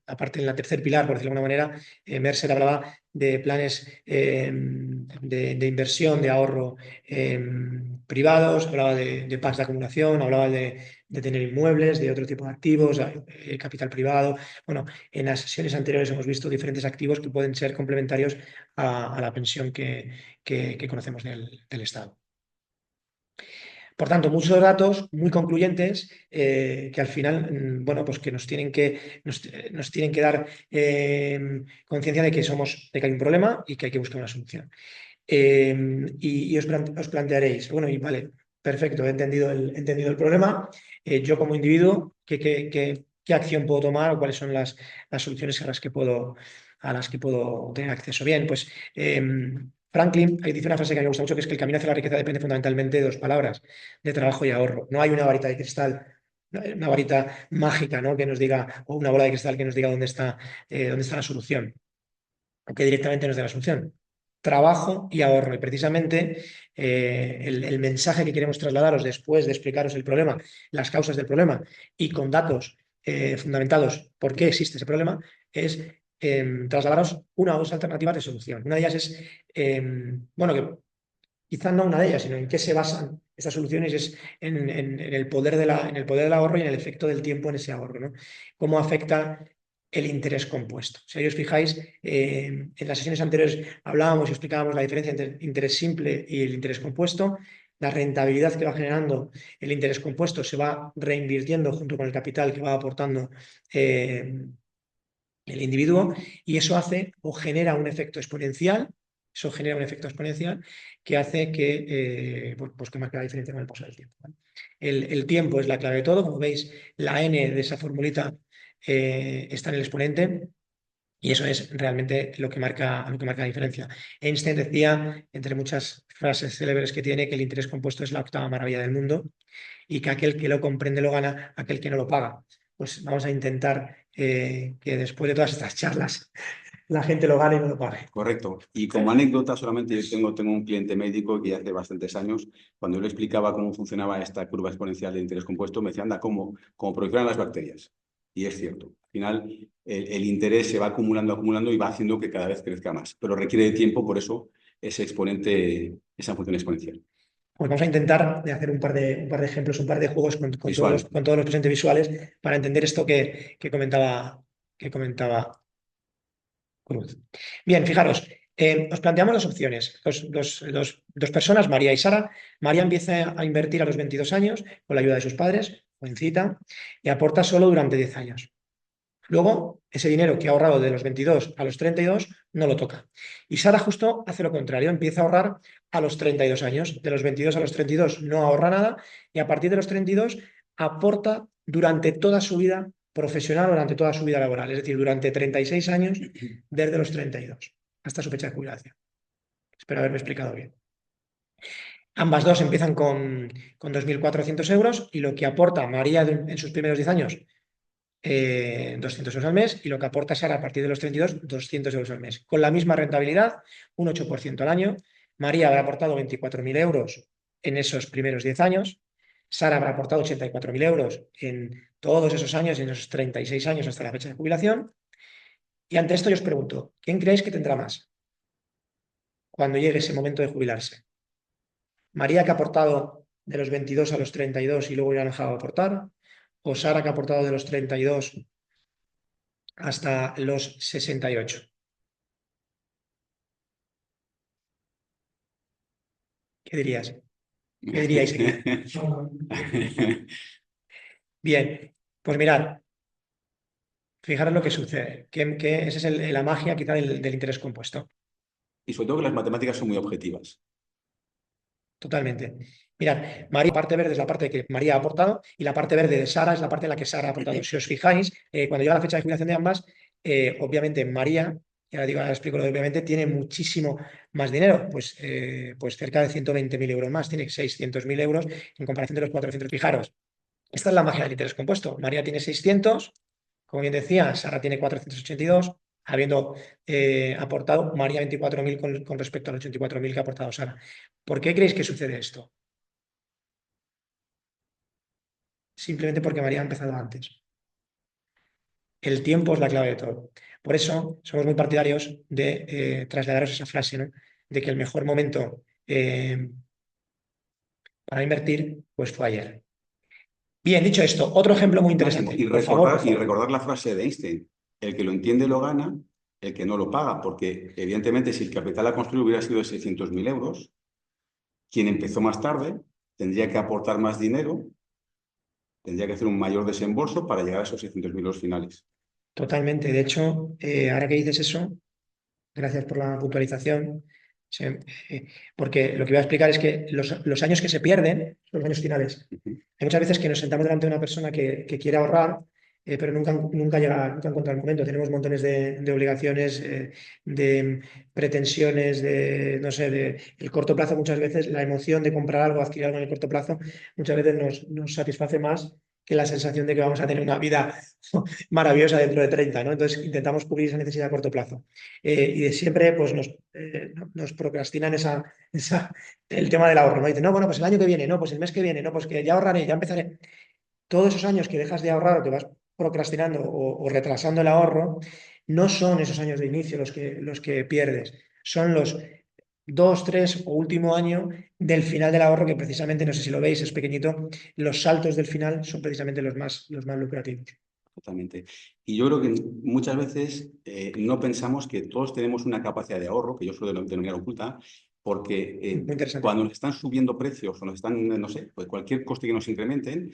la tercer pilar, por decirlo de alguna manera, Mercer hablaba de planes de inversión, de ahorro privados, hablaba de packs de acumulación, hablaba de tener inmuebles, de otro tipo de activos, capital privado. Bueno, en las sesiones anteriores hemos visto diferentes activos que pueden ser complementarios a la pensión que conocemos del Estado. Por tanto, muchos datos muy concluyentes que al final, bueno, pues que nos tienen que dar conciencia de que hay un problema y que hay que buscar una solución. Y os plantearéis, bueno, y vale, perfecto, he entendido el problema. Yo como individuo, ¿qué acción puedo tomar o cuáles son las soluciones a las que puedo tener acceso? Bien, pues Franklin dice una frase que me gusta mucho, que es que el camino hacia la riqueza depende fundamentalmente de dos palabras, de trabajo y ahorro. No hay una varita de cristal, una varita mágica, ¿no?, que nos diga, o una bola de cristal que nos diga dónde está la solución, o que directamente nos dé la solución. Trabajo y ahorro. Y precisamente el mensaje que queremos trasladaros después de explicaros el problema, las causas del problema y con datos fundamentados por qué existe ese problema, es trasladaros una o dos alternativas de solución. Una de ellas es, bueno, que quizás no una de ellas, sino en qué se basan estas soluciones, es en el poder en el poder del ahorro y en el efecto del tiempo en ese ahorro, ¿no? Cómo afecta el interés compuesto. Si os fijáis, en las sesiones anteriores hablábamos y explicábamos la diferencia entre el interés simple y el interés compuesto. La rentabilidad que va generando el interés compuesto se va reinvirtiendo junto con el capital que va aportando el individuo, y eso hace o genera un efecto exponencial. Eso genera un efecto exponencial que hace pues que marque la diferencia con el paso del tiempo, ¿vale? El tiempo es la clave de todo. Como veis, la n de esa formulita está en el exponente, y eso es realmente lo que marca la diferencia. Einstein decía, entre muchas frases célebres que tiene, que el interés compuesto es la octava maravilla del mundo y que aquel que lo comprende lo gana, aquel que no lo paga. Pues vamos a intentar que después de todas estas charlas la gente lo gane y no lo pague. Correcto. Y como anécdota, solamente yo tengo un cliente médico que hace bastantes años, cuando yo le explicaba cómo funcionaba esta curva exponencial de interés compuesto, me decía, anda, ¿cómo proliferan las bacterias? Y es cierto. Al final, el interés se va acumulando y va haciendo que cada vez crezca más. Pero requiere de tiempo, por eso ese exponente, esa función exponencial. Pues vamos a intentar de hacer un par de ejemplos, un par de juegos con todos los presentes visuales para entender esto que comentaba Cruz. Bien, fijaros, os planteamos las opciones. Dos personas, María y Sara. María empieza a invertir a los 22 años con la ayuda de sus padres, jovencita, y aporta solo durante 10 años. Luego, ese dinero que ha ahorrado de los 22 a los 32 no lo toca. Y Sara justo hace lo contrario, empieza a ahorrar a los 32 años. De los 22 a los 32 no ahorra nada y a partir de los 32 aporta durante toda su vida profesional durante toda su vida laboral, es decir, durante 36 años desde los 32 hasta su fecha de jubilación. Espero haberme explicado bien. Ambas dos empiezan con 2.400 euros y lo que aporta María en sus primeros 10 años, 200 euros al mes, y lo que aporta Sara a partir de los 32, 200 euros al mes. Con la misma rentabilidad, un 8% al año. María habrá aportado 24.000 euros en esos primeros 10 años. Sara habrá aportado 84.000 euros en todos esos años, en esos 36 años hasta la fecha de jubilación. Y ante esto yo os pregunto, ¿quién creéis que tendrá más cuando llegue ese momento de jubilarse? ¿María, que ha aportado de los 22 a los 32 y luego ya ha dejado de aportar? ¿O Sara, que ha aportado de los 32 hasta los 68? ¿Qué dirías? ¿Qué diríais? Bien, pues mirad, fijaros lo que sucede, que esa es la magia quizá del interés compuesto. Y sobre todo que las matemáticas son muy objetivas. Totalmente. Mirad, María, la parte verde es la parte que María ha aportado y la parte verde de Sara es la parte en la que Sara ha aportado. Si os fijáis, cuando llega la fecha de jubilación de ambas, obviamente María, y ahora explico lo de obviamente, tiene muchísimo más dinero, pues cerca de 120.000 euros más, tiene 600.000 euros en comparación de los 400. Fijaros, esta es la magia del interés compuesto. María tiene 600, como bien decía, Sara tiene 482, habiendo aportado María 24.000 con respecto a los 84.000 que ha aportado Sara. ¿Por qué creéis que sucede esto? Simplemente porque María ha empezado antes. El tiempo es la clave de todo. Por eso somos muy partidarios de trasladaros esa frase, ¿no? De que el mejor momento para invertir pues fue ayer. Bien, dicho esto, otro ejemplo muy interesante. Y Por favor. recordar la frase de Einstein: el que lo entiende lo gana, el que no lo paga, porque evidentemente si el capital a construir hubiera sido de 600.000 euros, quien empezó más tarde tendría que aportar más dinero, tendría que hacer un mayor desembolso para llegar a esos 600.000 euros finales. Totalmente. De hecho, ahora que dices eso, gracias por la puntualización, porque lo que voy a explicar es que los años que se pierden son los años finales. Hay muchas veces que nos sentamos delante de una persona que quiere ahorrar, pero nunca encuentra el momento. Tenemos montones de obligaciones, de pretensiones, no sé, el corto plazo. Muchas veces la emoción de comprar algo, adquirir algo en el corto plazo, muchas veces nos satisface más que la sensación de que vamos a tener una vida maravillosa dentro de 30, ¿no? Entonces intentamos cubrir esa necesidad a corto plazo. Y de siempre pues nos procrastinan el tema del ahorro, ¿no? Dicen, no, bueno, pues el año que viene, no, pues el mes que viene, no, pues que ya ahorraré, ya empezaré. Todos esos años que dejas de ahorrar o que vas procrastinando o retrasando el ahorro, no son esos años de inicio los que pierdes, son los 2, 3 o último año del final del ahorro, que precisamente, no sé si lo veis, es pequeñito, los saltos del final son precisamente los más lucrativos. Totalmente. Y yo creo que muchas veces no pensamos que todos tenemos una capacidad de ahorro, que yo suelo denominar oculta, porque Muy interesante. cuando nos están subiendo precios o nos están, no sé, pues cualquier coste que nos incrementen,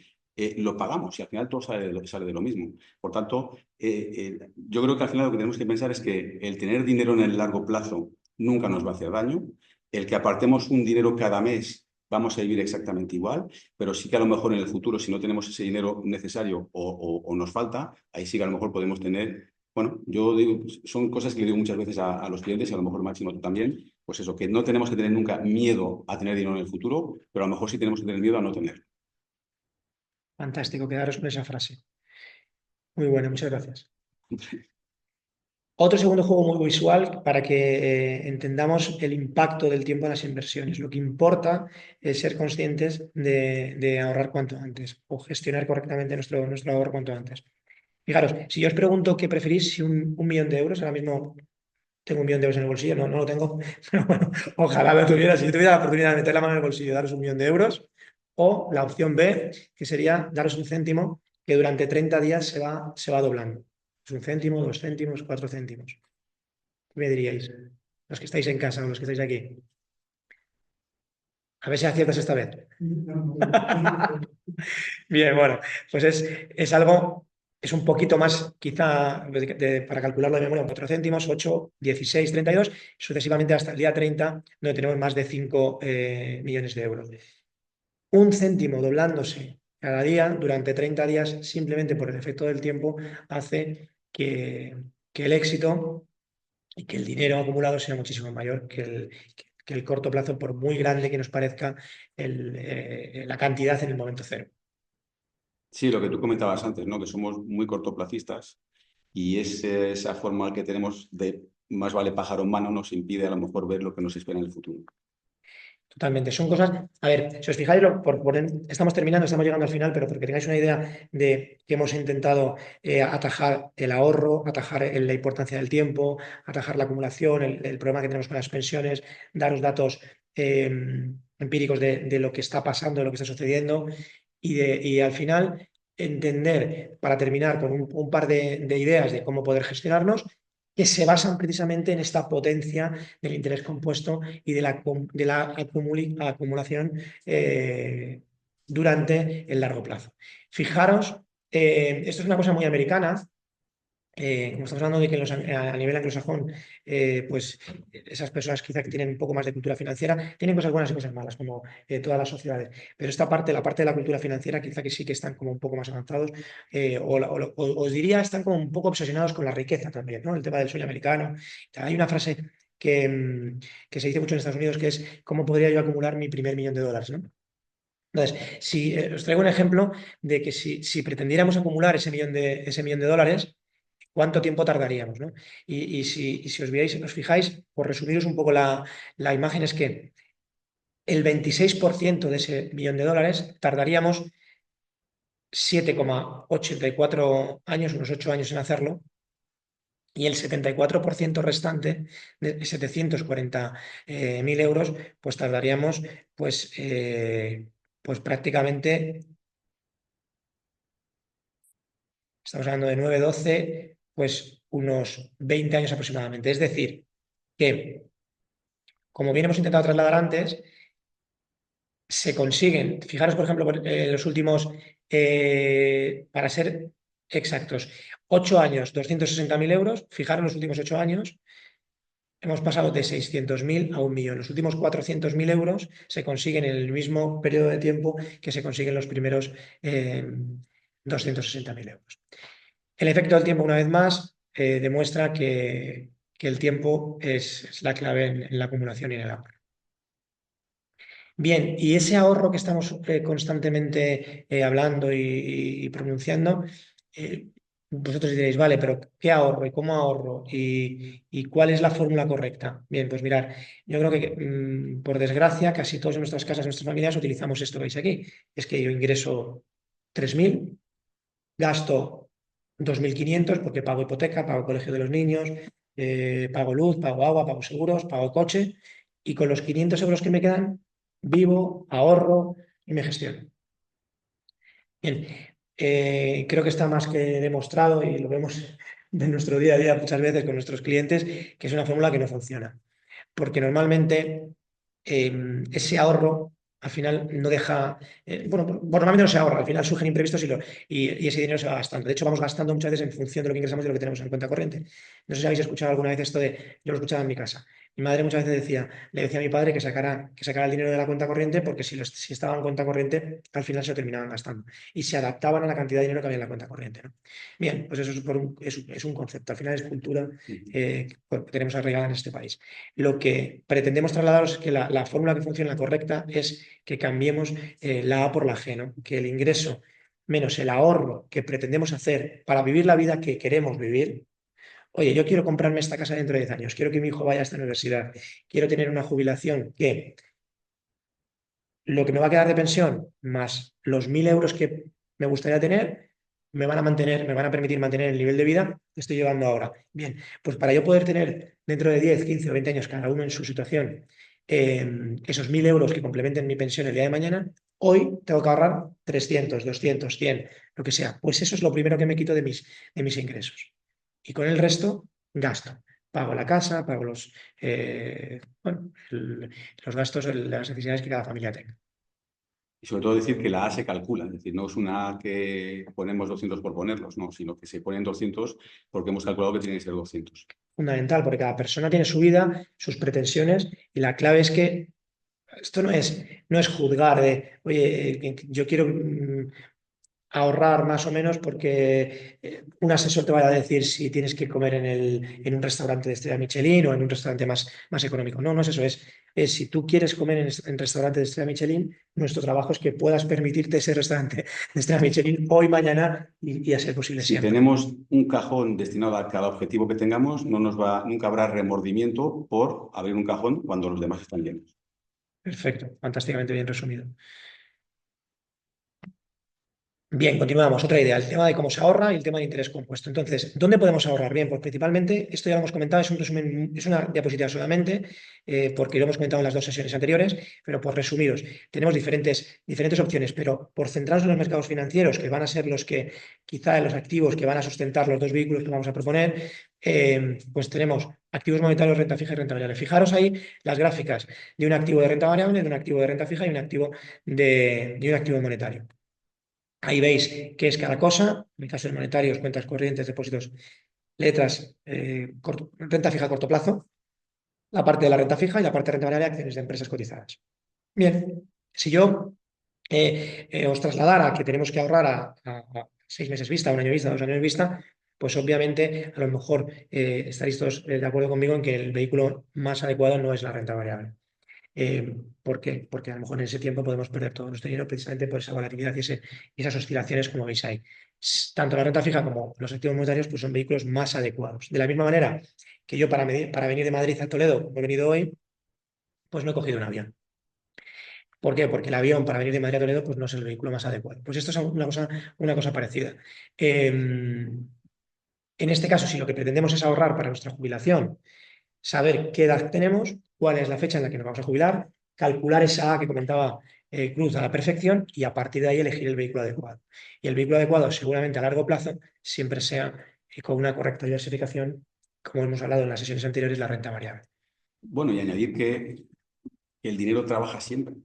lo pagamos y al final todo sale de lo mismo. Por tanto, yo creo que al final lo que tenemos que pensar es que el tener dinero en el largo plazo nunca nos va a hacer daño. El que apartemos un dinero cada mes, vamos a vivir exactamente igual, pero sí que a lo mejor en el futuro, si no tenemos ese dinero necesario o nos falta, ahí sí que a lo mejor podemos tener, bueno, yo digo, son cosas que le digo muchas veces a los clientes, y a lo mejor Máximo tú también, pues eso, que no tenemos que tener nunca miedo a tener dinero en el futuro, pero a lo mejor sí tenemos que tener miedo a no tener. Fantástico, quedaros con esa frase. Muy buena, muchas gracias. Otro segundo juego muy visual para que entendamos el impacto del tiempo en las inversiones. Lo que importa es ser conscientes de ahorrar cuanto antes o gestionar correctamente nuestro ahorro cuanto antes. Fijaros, si yo os pregunto qué preferís, si un millón de euros, ahora mismo tengo 1 millón de euros en el bolsillo, no lo tengo, pero bueno, ojalá lo tuviera. Si yo tuviera la oportunidad de meter la mano en el bolsillo y daros 1 millón de euros, o la opción B, que sería daros un céntimo que durante 30 días se va doblando. Es 1 céntimo, 2 céntimos, 4 céntimos. ¿Qué me diríais? Los que estáis en casa o los que estáis aquí. A ver si aciertas esta vez. Bien, bueno, pues es algo, es un poquito más, quizá, para calcularlo de memoria, 4 céntimos, 8, 16, 32, sucesivamente hasta el día 30, donde tenemos más de 5 millones de euros. 1 céntimo doblándose cada día, durante 30 días, simplemente por el efecto del tiempo, hace que el éxito y que el dinero acumulado sea muchísimo mayor que el corto plazo, por muy grande que nos parezca la cantidad en el momento cero. Sí, lo que tú comentabas antes, ¿no? Que somos muy cortoplacistas y esa forma que tenemos de más vale pájaro en mano nos impide a lo mejor ver lo que nos espera en el futuro. Totalmente. Son cosas. A ver, si os fijáis, estamos terminando, estamos llegando al final, pero porque tengáis una idea de que hemos intentado atajar el ahorro, atajar la importancia del tiempo, atajar la acumulación, el problema que tenemos con las pensiones, daros datos empíricos de lo que está pasando, de lo que está sucediendo y al final entender, para terminar, con un par de ideas de cómo poder gestionarnos, que se basan precisamente en esta potencia del interés compuesto y de la acumulación durante el largo plazo. Fijaros, esto es una cosa muy americana. Como estamos hablando de que a nivel anglosajón, pues esas personas quizá que tienen un poco más de cultura financiera, tienen cosas buenas y cosas malas, como todas las sociedades. Pero esta parte, la parte de la cultura financiera, quizá que sí que están como un poco más avanzados, os diría, están como un poco obsesionados con la riqueza también, ¿no? El tema del sueño americano. Hay una frase que se dice mucho en Estados Unidos, que es ¿cómo podría yo acumular mi primer $1.000.000, ¿no? Entonces, si os traigo un ejemplo de que si pretendiéramos acumular ese millón de dólares, ¿cuánto tiempo tardaríamos? ¿No? Y si os fijáis, por resumiros un poco la imagen, es que el 26% de ese $1.000.000 tardaríamos 7,84 años, unos 8 años en hacerlo, y el 74% restante, de 740.000 euros, pues tardaríamos pues prácticamente, estamos hablando de 9, 12, pues unos 20 años aproximadamente. Es decir, que, como bien hemos intentado trasladar antes, se consiguen, fijaros por ejemplo, los últimos, para ser exactos, 8 años, 260.000 euros, fijaros los últimos 8 años, hemos pasado de 600.000 a 1.000.000. Los últimos 400.000 euros se consiguen en el mismo periodo de tiempo que se consiguen los primeros 260.000 euros. El efecto del tiempo, una vez más, demuestra que el tiempo es la clave en la acumulación y en el ahorro. Bien, y ese ahorro que estamos constantemente hablando y pronunciando, vosotros diréis, vale, pero ¿qué ahorro y cómo ahorro y cuál es la fórmula correcta? Bien, pues mirar, yo creo que por desgracia casi todos en nuestras casas, en nuestras familias utilizamos esto que veis aquí. Es que yo ingreso 3.000, gasto 2.500 porque pago hipoteca, pago colegio de los niños, pago luz, pago agua, pago seguros, pago coche y con los 500 euros que me quedan vivo, ahorro y me gestiono. Bien, creo que está más que demostrado y lo vemos de nuestro día a día muchas veces con nuestros clientes, que es una fórmula que no funciona. Porque normalmente ese ahorro al final no deja, bueno, normalmente no se ahorra, al final surgen imprevistos y ese dinero se va gastando. De hecho, vamos gastando muchas veces en función de lo que ingresamos y de lo que tenemos en cuenta corriente. No sé si habéis escuchado alguna vez esto yo lo escuchaba en mi casa. Mi madre muchas veces le decía a mi padre que sacara el dinero de la cuenta corriente porque si estaba en cuenta corriente, al final se lo terminaban gastando y se adaptaban a la cantidad de dinero que había en la cuenta corriente, ¿no? Bien, pues eso es un concepto, al final es cultura que tenemos arraigada en este país. Lo que pretendemos trasladaros es que la fórmula que funciona correcta es que cambiemos la A por la G, ¿no? Que el ingreso menos el ahorro que pretendemos hacer para vivir la vida que queremos vivir. Oye, yo quiero comprarme esta casa dentro de 10 años, quiero que mi hijo vaya a esta universidad, quiero tener una jubilación que lo que me va a quedar de pensión más los 1.000 euros que me gustaría tener, me van a permitir mantener el nivel de vida que estoy llevando ahora. Bien, pues para yo poder tener dentro de 10, 15 o 20 años, cada uno en su situación, esos 1.000 euros que complementen mi pensión el día de mañana, hoy tengo que ahorrar 300, 200, 100, lo que sea. Pues eso es lo primero que me quito de mis ingresos. Y con el resto, gasto. Pago la casa, pago los gastos, las necesidades que cada familia tenga. Y sobre todo decir que la A se calcula, es decir, no es una A que ponemos 200 por ponerlos, no, sino que se ponen 200 porque hemos calculado que tienen que ser 200. Fundamental, porque cada persona tiene su vida, sus pretensiones, y la clave es que esto no es juzgar de, oye, yo quiero ahorrar más o menos porque un asesor te va a decir si tienes que comer en un restaurante de estrella Michelin o en un restaurante más económico. No, no es eso, es si tú quieres comer en restaurante de estrella Michelin, nuestro trabajo es que puedas permitirte ese restaurante de estrella Michelin hoy, mañana y a ser posible Si siempre. tenemos un cajón destinado a cada objetivo que tengamos, nunca habrá remordimiento por abrir un cajón cuando los demás están llenos. Perfecto, fantásticamente bien resumido. Bien, continuamos. Otra idea, el tema de cómo se ahorra y el tema de interés compuesto. Entonces, ¿dónde podemos ahorrar? Bien, pues principalmente, esto ya lo hemos comentado, es un resumen, es una diapositiva solamente, porque lo hemos comentado en las dos sesiones anteriores, pero por resumiros, tenemos diferentes opciones, pero por centrarnos en los mercados financieros, que van a ser los que, quizá los activos que van a sustentar los dos vehículos que vamos a proponer, pues tenemos activos monetarios, renta fija y renta variable. Fijaros ahí las gráficas de un activo de renta variable, de un activo de renta fija y un activo de un activo monetario. Ahí veis qué es cada cosa, en el caso de monetarios, cuentas corrientes, depósitos, letras, renta fija a corto plazo, la parte de la renta fija y la parte de renta variable, acciones de empresas cotizadas. Bien, si yo os trasladara que tenemos que ahorrar a 6 meses vista, a un año vista, a 2 años vista, pues obviamente a lo mejor estaréis todos de acuerdo conmigo en que el vehículo más adecuado no es la renta variable. ¿Por qué? Porque a lo mejor en ese tiempo podemos perder todo nuestro dinero precisamente por esa volatilidad y esas oscilaciones, como veis ahí. Tanto la renta fija como los activos monetarios pues son vehículos más adecuados. De la misma manera que yo para venir de Madrid a Toledo, como he venido hoy, pues no he cogido un avión. ¿Por qué? Porque el avión para venir de Madrid a Toledo pues no es el vehículo más adecuado. Pues esto es una cosa parecida. En este caso, si lo que pretendemos es ahorrar para nuestra jubilación, saber qué edad tenemos, cuál es la fecha en la que nos vamos a jubilar, calcular esa A que comentaba Cruz a la perfección y a partir de ahí elegir el vehículo adecuado. Y el vehículo adecuado seguramente a largo plazo siempre sea con una correcta diversificación, como hemos hablado en las sesiones anteriores, la renta variable. Bueno, y añadir que el dinero trabaja siempre.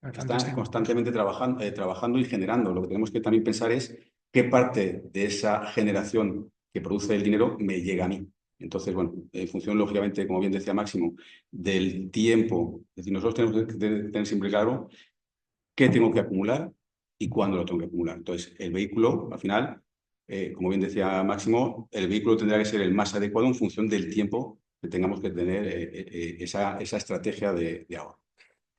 Está Fantástico. constantemente trabajando y generando. Lo que tenemos que también pensar es qué parte de esa generación que produce el dinero me llega a mí. Entonces, bueno, en función, lógicamente, como bien decía Máximo, del tiempo, es decir, nosotros tenemos que tener siempre claro qué tengo que acumular y cuándo lo tengo que acumular. Entonces, el vehículo, al final, como bien decía Máximo, el vehículo tendrá que ser el más adecuado en función del tiempo que tengamos que tener esa estrategia de ahorro.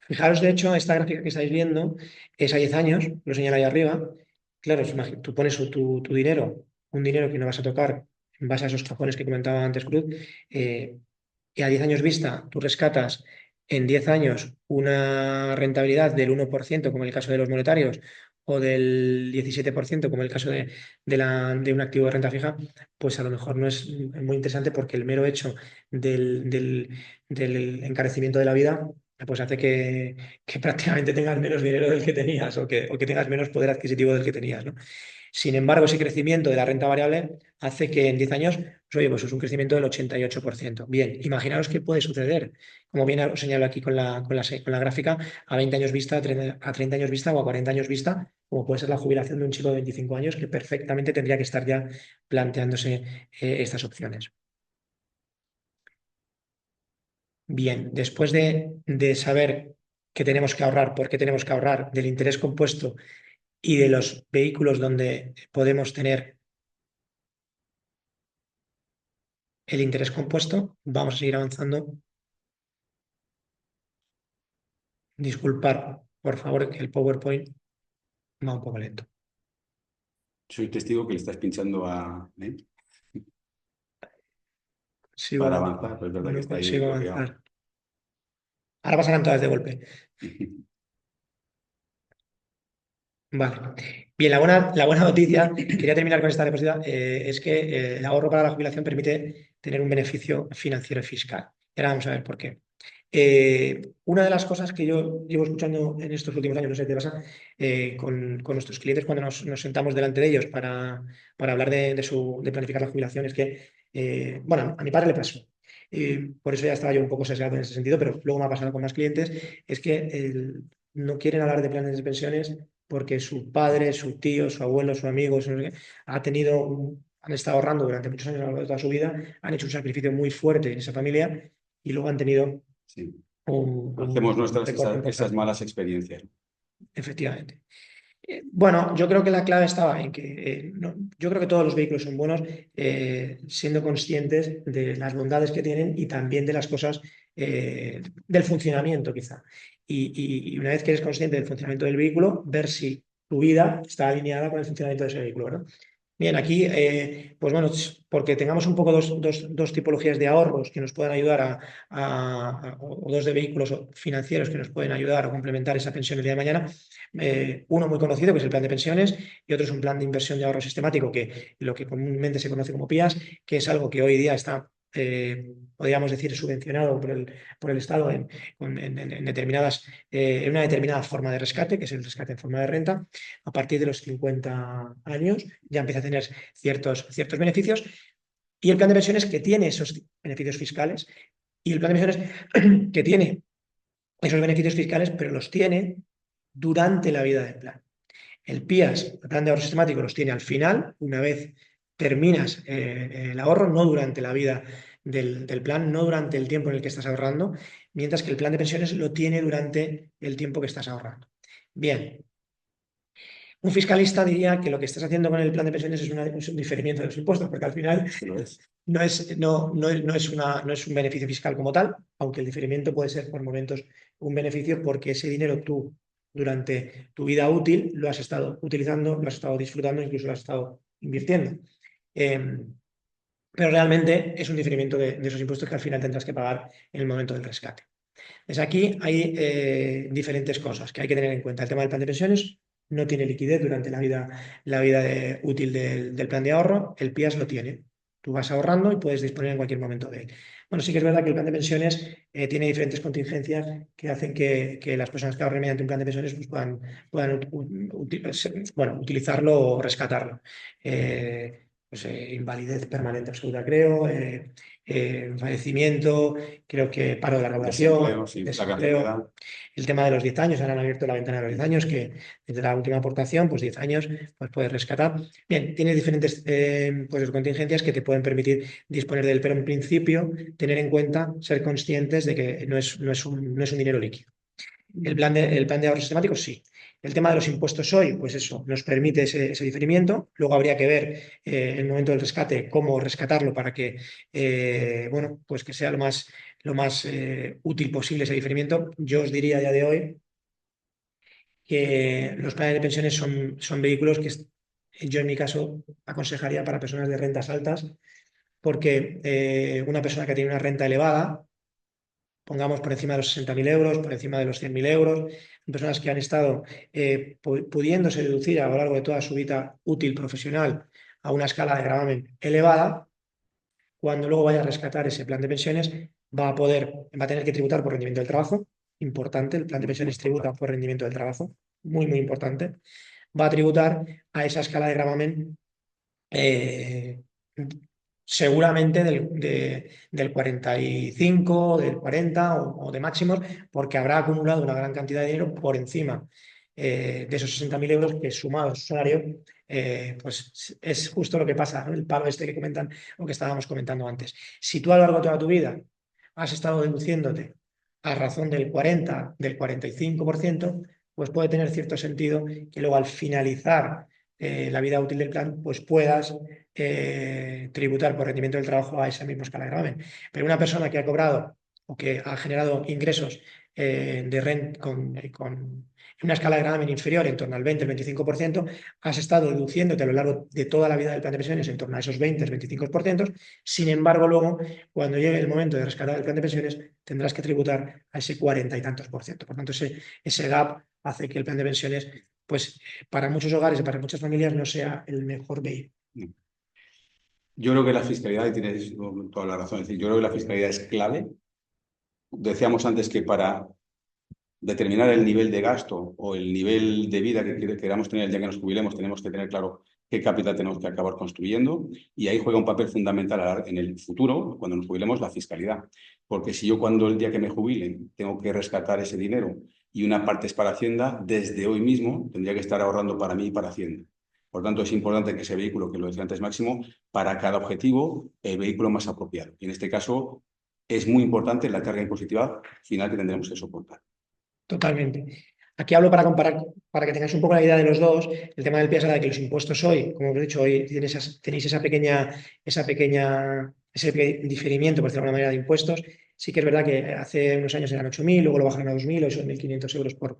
Fijaros, de hecho, esta gráfica que estáis viendo es a 10 años, lo señala ahí arriba. Claro, tú pones tu dinero, un dinero que no vas a tocar en base a esos cajones que comentaba antes Cruz, y a 10 años vista tú rescatas en 10 años una rentabilidad del 1%, como en el caso de los monetarios, o del 17%, como en el caso de un activo de renta fija, pues a lo mejor no es muy interesante porque el mero hecho del encarecimiento de la vida pues hace que prácticamente tengas menos dinero del que tenías o que tengas menos poder adquisitivo del que tenías, ¿no? Sin embargo, ese crecimiento de la renta variable hace que en 10 años, pues, oye, pues es un crecimiento del 88%. Bien, imaginaos qué puede suceder, como bien os señalo aquí con la gráfica, a 20 años vista, a 30 años vista o a 40 años vista, como puede ser la jubilación de un chico de 25 años que perfectamente tendría que estar ya planteándose estas opciones. Bien, después de saber que tenemos que ahorrar, por qué tenemos que ahorrar, del interés compuesto y de los vehículos donde podemos tener el interés compuesto, vamos a seguir avanzando. Disculpar, por favor, que el PowerPoint va un poco lento. Soy testigo que le estás pinchando Sigo para avanzando. avanzar, pero es verdad que No está ahí consigo bloqueado. avanzar. Ahora pasarán todas de golpe. Vale. Bien, la buena noticia, quería terminar con esta diapositiva, es que el ahorro para la jubilación permite tener un beneficio financiero y fiscal. Y ahora vamos a ver por qué. Una de las cosas que yo llevo escuchando en estos últimos años, no sé qué pasa, con nuestros clientes cuando nos sentamos delante de ellos para hablar de planificar la jubilación es que, bueno, a mi padre le pasó. Por eso ya estaba yo un poco sesgado en ese sentido, pero luego me ha pasado con más clientes, es que no quieren hablar de planes de pensiones porque su padre, su tío, su abuelo, su amigo, han estado ahorrando durante muchos años a lo largo de toda su vida, han hecho un sacrificio muy fuerte en esa familia y luego han tenido Sí. un Hacemos nuestras recorte esas importante. malas experiencias. Efectivamente. Bueno, yo creo que la clave estaba en que yo creo que todos los vehículos son buenos siendo conscientes de las bondades que tienen y también de las cosas del funcionamiento quizá. Y una vez que eres consciente del funcionamiento del vehículo, ver si tu vida está alineada con el funcionamiento de ese vehículo, ¿verdad? Bien, aquí, pues bueno, porque tengamos un poco dos tipologías de ahorros que nos puedan ayudar o dos de vehículos financieros que nos pueden ayudar a complementar esa pensión el día de mañana. Uno muy conocido, que es el plan de pensiones, y otro es un plan de inversión de ahorro sistemático, que lo que comúnmente se conoce como PIAS, que es algo que hoy día está, podríamos decir, subvencionado por el Estado en determinadas, en una determinada forma de rescate, que es el rescate en forma de renta. A partir de los 50 años ya empieza a tener ciertos beneficios, y el plan de pensiones que tiene esos beneficios fiscales, y el plan de pensiones que tiene esos beneficios fiscales, pero los tiene durante la vida del plan. El PIAS, el plan de ahorro sistemático, los tiene al final, una vez terminas el ahorro, no durante la vida del plan, no durante el tiempo en el que estás ahorrando, mientras que el plan de pensiones lo tiene durante el tiempo que estás ahorrando. Bien, un fiscalista diría que lo que estás haciendo con el plan de pensiones es un diferimiento de los impuestos, porque al final no es un beneficio fiscal como tal, aunque el diferimiento puede ser por momentos un beneficio, porque ese dinero tú durante tu vida útil lo has estado utilizando, lo has estado disfrutando, incluso lo has estado invirtiendo. Pero realmente es un diferimiento de esos impuestos que al final tendrás que pagar en el momento del rescate. Desde aquí hay diferentes cosas que hay que tener en cuenta. El tema del plan de pensiones no tiene liquidez durante la vida útil del plan de ahorro. El PIAS lo tiene. Tú vas ahorrando y puedes disponer en cualquier momento de él. Bueno, sí que es verdad que el plan de pensiones tiene diferentes contingencias que hacen que las personas que ahorren mediante un plan de pensiones pues puedan utilizarlo o rescatarlo. Invalidez permanente absoluta, creo, fallecimiento, creo que paro de la Desempleo, regulación, sí, desempleo. El tema de los 10 años, ahora han abierto la ventana de los 10 años, que desde la última aportación, pues 10 años, pues puedes rescatar. Bien, tiene diferentes pues, contingencias que te pueden permitir disponer de él, pero en principio tener en cuenta, ser conscientes de que no es un dinero líquido. El plan de ahorro sistemático, sí. El tema de los impuestos hoy, pues eso, nos permite ese diferimiento. Luego habría que ver en el momento del rescate cómo rescatarlo para que, bueno, pues que sea lo más útil posible ese diferimiento. Yo os diría a día de hoy que los planes de pensiones son vehículos que yo en mi caso aconsejaría para personas de rentas altas, porque una persona que tiene una renta elevada, pongamos por encima de los 60.000 euros, por encima de los 100.000 euros, personas que han estado pudiéndose deducir a lo largo de toda su vida útil profesional a una escala de gravamen elevada, cuando luego vaya a rescatar ese plan de pensiones, va a tener que tributar por rendimiento del trabajo, importante, el plan de pensiones tributa por rendimiento del trabajo, muy, muy importante, va a tributar a esa escala de gravamen seguramente del 45, del 40 o de máximos, porque habrá acumulado una gran cantidad de dinero por encima de esos 60.000 euros, que sumado a su salario, pues es justo lo que pasa, ¿no? El palo este que comentan o que estábamos comentando antes. Si tú a lo largo de toda tu vida has estado deduciéndote a razón del 40, del 45%, pues puede tener cierto sentido que luego al finalizar la vida útil del plan, pues puedas tributar por rendimiento del trabajo a esa misma escala de gravamen. Pero una persona que ha cobrado o que ha generado ingresos de renta con una escala de gravamen inferior en torno al 20, el 25%, has estado deduciéndote a lo largo de toda la vida del plan de pensiones en torno a esos 20, 25%. Sin embargo, luego, cuando llegue el momento de rescatar el plan de pensiones, tendrás que tributar a ese 40 y tantos por ciento. Por tanto, ese gap hace que el plan de pensiones, pues para muchos hogares y para muchas familias, no sea el mejor vehículo. Yo creo que la fiscalidad, y tienes toda la razón, es decir, yo creo que la fiscalidad es clave. Decíamos antes que para determinar el nivel de gasto o el nivel de vida que queramos tener el día que nos jubilemos, tenemos que tener claro qué capital tenemos que acabar construyendo, y ahí juega un papel fundamental en el futuro, cuando nos jubilemos, la fiscalidad. Porque si yo cuando el día que me jubile tengo que rescatar ese dinero y una parte es para Hacienda, desde hoy mismo tendría que estar ahorrando para mí y para Hacienda. Por tanto, es importante que ese vehículo, que lo decía antes Máximo, para cada objetivo, el vehículo más apropiado. Y en este caso, es muy importante la carga impositiva final que tendremos que soportar. Totalmente. Aquí hablo para comparar, para que tengáis un poco la idea de los dos. El tema del PIA es la de que los impuestos hoy, como os he dicho, hoy tenéis ese diferimiento, por decirlo de alguna manera, de impuestos. Sí que es verdad que hace unos años eran 8.000, luego lo bajaron a 2.000, hoy son 1.500 euros por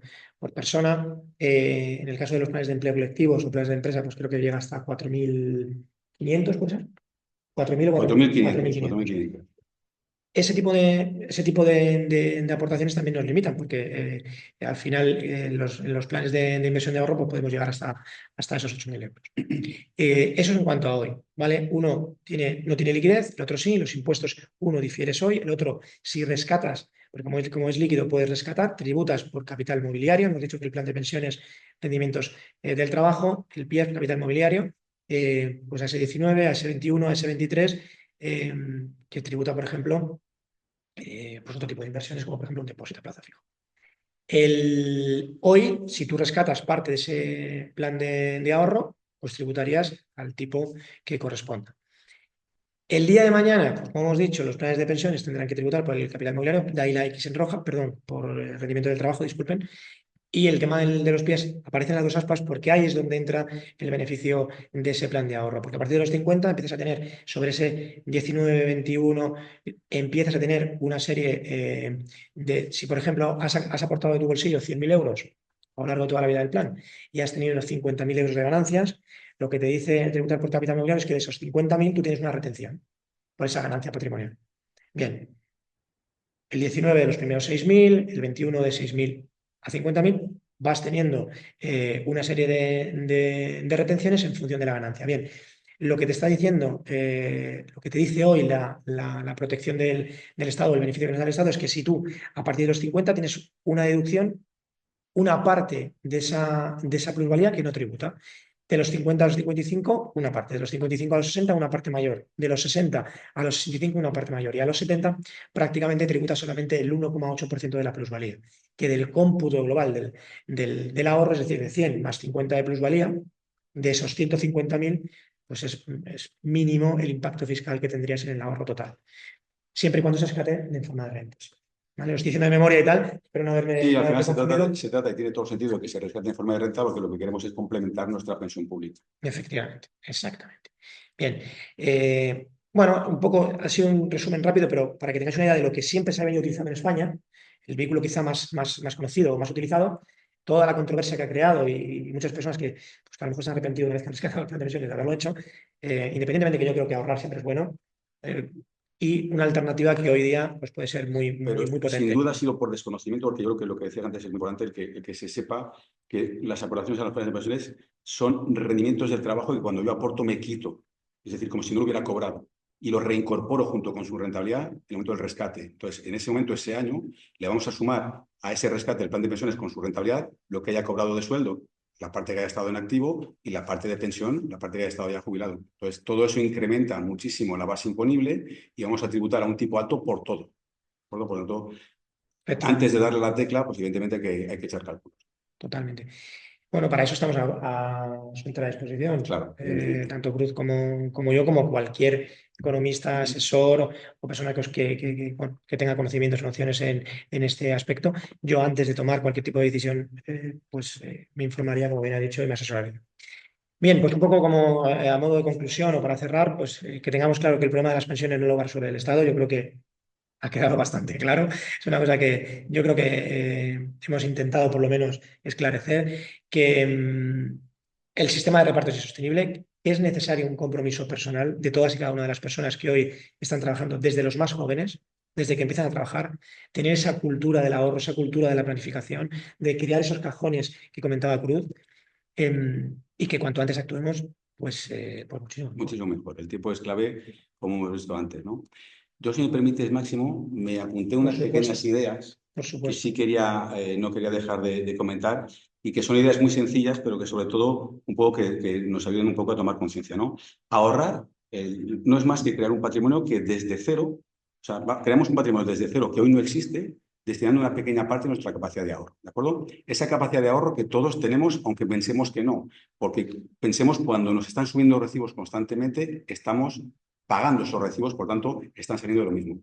persona. En el caso de los planes de empleo colectivos o planes de empresa, pues creo que llega hasta 4.500, ¿puede ser? 4.000 o 4.500, 4.500. 4.500. Ese tipo de aportaciones también nos limitan, porque al final en los planes de inversión de ahorro pues podemos llegar hasta esos 8.000 euros. Eso es en cuanto a hoy, ¿vale? Uno no tiene liquidez, el otro sí, los impuestos, uno difieres hoy, el otro si rescatas, porque como es líquido puedes rescatar, tributas por capital mobiliario, hemos dicho que el plan de pensiones, rendimientos del trabajo, el PIER, capital mobiliario, pues a ese 19, a ese 21, a ese 23, que tributa, por ejemplo, pues otro tipo de inversiones, como por ejemplo un depósito a plazo fijo. Hoy, si tú rescatas parte de ese plan de ahorro, pues tributarías al tipo que corresponda. El día de mañana, pues como hemos dicho, los planes de pensiones tendrán que tributar por el capital mobiliario, de ahí la X en roja, perdón, por el rendimiento del trabajo, disculpen. Y el tema de los pies aparecen las dos aspas porque ahí es donde entra el beneficio de ese plan de ahorro. Porque a partir de los 50 empiezas a tener sobre ese 19, 21, empiezas a tener una serie si por ejemplo has aportado de tu bolsillo 100.000 euros a lo largo de toda la vida del plan y has tenido unos 50.000 euros de ganancias, lo que te dice el tributar por capital mobiliario es que de esos 50.000 tú tienes una retención por esa ganancia patrimonial. Bien, el 19 de los primeros 6.000, el 21 de 6.000 a 50.000, vas teniendo una serie de retenciones en función de la ganancia. Bien, lo que te está diciendo, lo que te dice hoy la protección del Estado, el beneficio que nos da el Estado, es que si tú a partir de los 50 tienes una deducción, una parte de esa plusvalía que no tributa. De los 50 a los 55, una parte. De los 55 a los 60, una parte mayor. De los 60 a los 65, una parte mayor. Y a los 70, prácticamente tributa solamente el 1,8% de la plusvalía. Que del cómputo global del ahorro, es decir, de 100 más 50 de plusvalía, de esos 150.000, pues es mínimo el impacto fiscal que tendrías en el ahorro total. Siempre y cuando se rescate de forma de rentas. ¿Vale? Lo estoy diciendo de memoria y tal, pero no haberme. Sí, al final confundido. se trata y tiene todo sentido que se rescate en forma de renta porque lo que queremos es complementar nuestra pensión pública. Efectivamente, exactamente. Bien, bueno, un poco ha sido un resumen rápido, pero para que tengáis una idea de lo que siempre se ha venido utilizando en España, el vehículo quizá más conocido o más utilizado, toda la controversia que ha creado y muchas personas que, pues, que a lo mejor se han arrepentido una vez que han rescatado el plan de pensiones de haberlo hecho, independientemente de que yo creo que ahorrar siempre es bueno, y una alternativa que hoy día pues, puede ser muy Pero potente. sin duda ha sido por desconocimiento, porque yo creo que lo que decías antes es muy importante, el que se sepa que las aportaciones a los planes de pensiones son rendimientos del trabajo que cuando yo aporto me quito. Es decir, como si no lo hubiera cobrado. Y lo reincorporo junto con su rentabilidad en el momento del rescate. Entonces, en ese momento, ese año, le vamos a sumar a ese rescate del plan de pensiones con su rentabilidad lo que haya cobrado de sueldo, la parte que haya estado en activo y la parte de pensión, la parte que haya estado ya jubilado. Entonces, todo eso incrementa muchísimo la base imponible y vamos a tributar a un tipo alto por todo. Por lo tanto, antes de darle la tecla, pues evidentemente hay que echar cálculos. Totalmente. Bueno, para eso estamos a su entera disposición. Claro. Tanto Cruz como yo, como cualquier economista, asesor o persona que tenga conocimientos o nociones en este aspecto. Yo antes de tomar cualquier tipo de decisión, me informaría, como bien ha dicho, y me asesoraría. Bien, pues un poco como a modo de conclusión o para cerrar, pues que tengamos claro que el problema de las pensiones no lo va sobre el Estado. Yo creo que ha quedado bastante claro. Es una cosa que yo creo que hemos intentado por lo menos esclarecer, que el sistema de reparto es insostenible, es necesario un compromiso personal de todas y cada una de las personas que hoy están trabajando, desde los más jóvenes, desde que empiezan a trabajar, tener esa cultura del ahorro, esa cultura de la planificación, de crear esos cajones que comentaba Cruz, y que cuanto antes actuemos, pues muchísimo mejor. Muchísimo mejor. El tiempo es clave, como hemos visto antes, ¿no? Yo, si me permites, Máximo, me apunté unas pequeñas ideas que sí no quería dejar de comentar y que son ideas muy sencillas, pero que sobre todo un poco que nos ayuden un poco a tomar conciencia, ¿no? Ahorrar no es más que crear un patrimonio que desde cero, o sea, creamos un patrimonio desde cero que hoy no existe, destinando una pequeña parte de nuestra capacidad de ahorro, ¿de acuerdo? Esa capacidad de ahorro que todos tenemos, aunque pensemos que no, porque pensemos cuando nos están subiendo recibos constantemente, estamos pagando esos recibos, por tanto, están saliendo de lo mismo.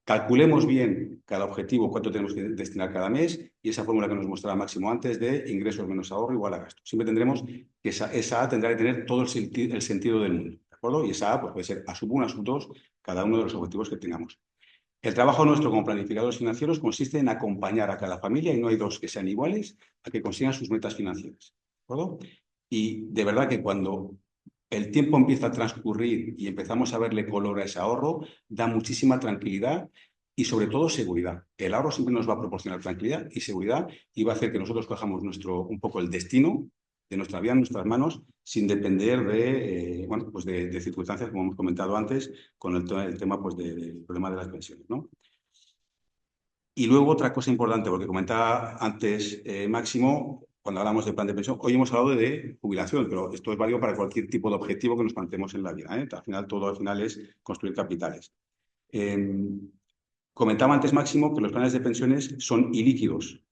calculemos bien cada objetivo, cuánto tenemos que destinar cada mes y esa fórmula que nos mostraba Máximo antes de ingresos menos ahorro igual a gasto. Siempre tendremos que esa A tendrá que tener todo el sentido del mundo, ¿de acuerdo? Y esa A pues, puede ser a sub 1, a sub 2, cada uno de los objetivos que tengamos. El trabajo nuestro como planificadores financieros consiste en acompañar a cada familia, y no hay dos que sean iguales, a que consigan sus metas financieras, ¿de acuerdo? Y de verdad que cuando el tiempo empieza a transcurrir y empezamos a verle color a ese ahorro, da muchísima tranquilidad y sobre todo seguridad. El ahorro siempre nos va a proporcionar tranquilidad y seguridad y va a hacer que nosotros cojamos un poco el destino de nuestra vida en nuestras manos sin depender de, pues de circunstancias, como hemos comentado antes, con el tema pues del problema de las pensiones, ¿no? Y luego otra cosa importante, porque comentaba antes Máximo, cuando hablamos de plan de pensión, hoy hemos hablado de jubilación, pero esto es válido para cualquier tipo de objetivo que nos planteemos en la vida, ¿eh? Al final, todo al final es construir capitales. Comentaba antes Máximo que los planes de pensiones son ilíquidos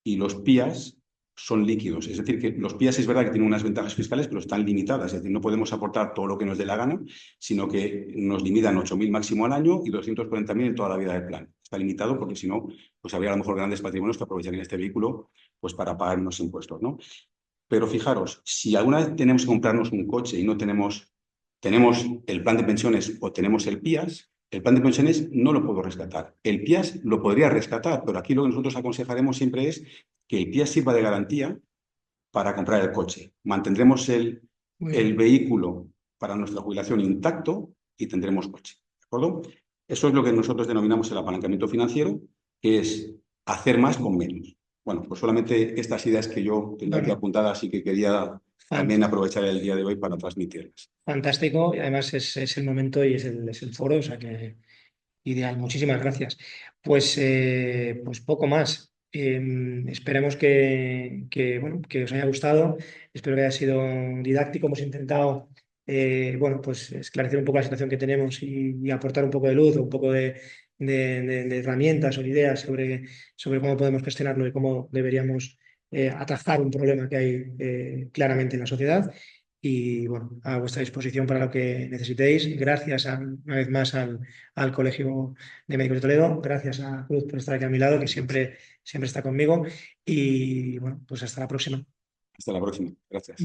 y los PIAs son líquidos. Es decir, que los PIAs es verdad que tienen unas ventajas fiscales, pero están limitadas. Es decir, no podemos aportar todo lo que nos dé la gana, sino que nos limitan 8.000 máximo al año y 240.000 en toda la vida del plan. Está limitado porque si no, pues habría a lo mejor grandes patrimonios que aprovecharían este vehículo pues para pagar unos impuestos, ¿no? Pero fijaros, si alguna vez tenemos que comprarnos un coche y no tenemos el plan de pensiones o tenemos el PIAs, el plan de pensiones no lo puedo rescatar. El PIAs lo podría rescatar, pero aquí lo que nosotros aconsejaremos siempre es que el PIAs sirva de garantía para comprar el coche. Mantendremos el vehículo para nuestra jubilación intacto y tendremos coche. ¿De acuerdo? Eso es lo que nosotros denominamos el apalancamiento financiero, que es hacer más con menos. Bueno, pues solamente estas ideas que yo tenía aquí apuntadas y que quería también aprovechar el día de hoy para transmitirlas. Fantástico, y además es el momento y es el foro, o sea que ideal. Muchísimas gracias. Pues poco más. Esperemos bueno, que os haya gustado. Espero que haya sido didáctico. Hemos intentado bueno, pues esclarecer un poco la situación que tenemos y aportar un poco de luz, un poco de herramientas o ideas sobre cómo podemos gestionarlo y cómo deberíamos atajar un problema que hay claramente en la sociedad. Y bueno, a vuestra disposición para lo que necesitéis. Gracias una vez más al Colegio de Médicos de Toledo. Gracias a Cruz por estar aquí a mi lado, que siempre está conmigo. Y bueno, pues hasta la próxima. Hasta la próxima. Gracias.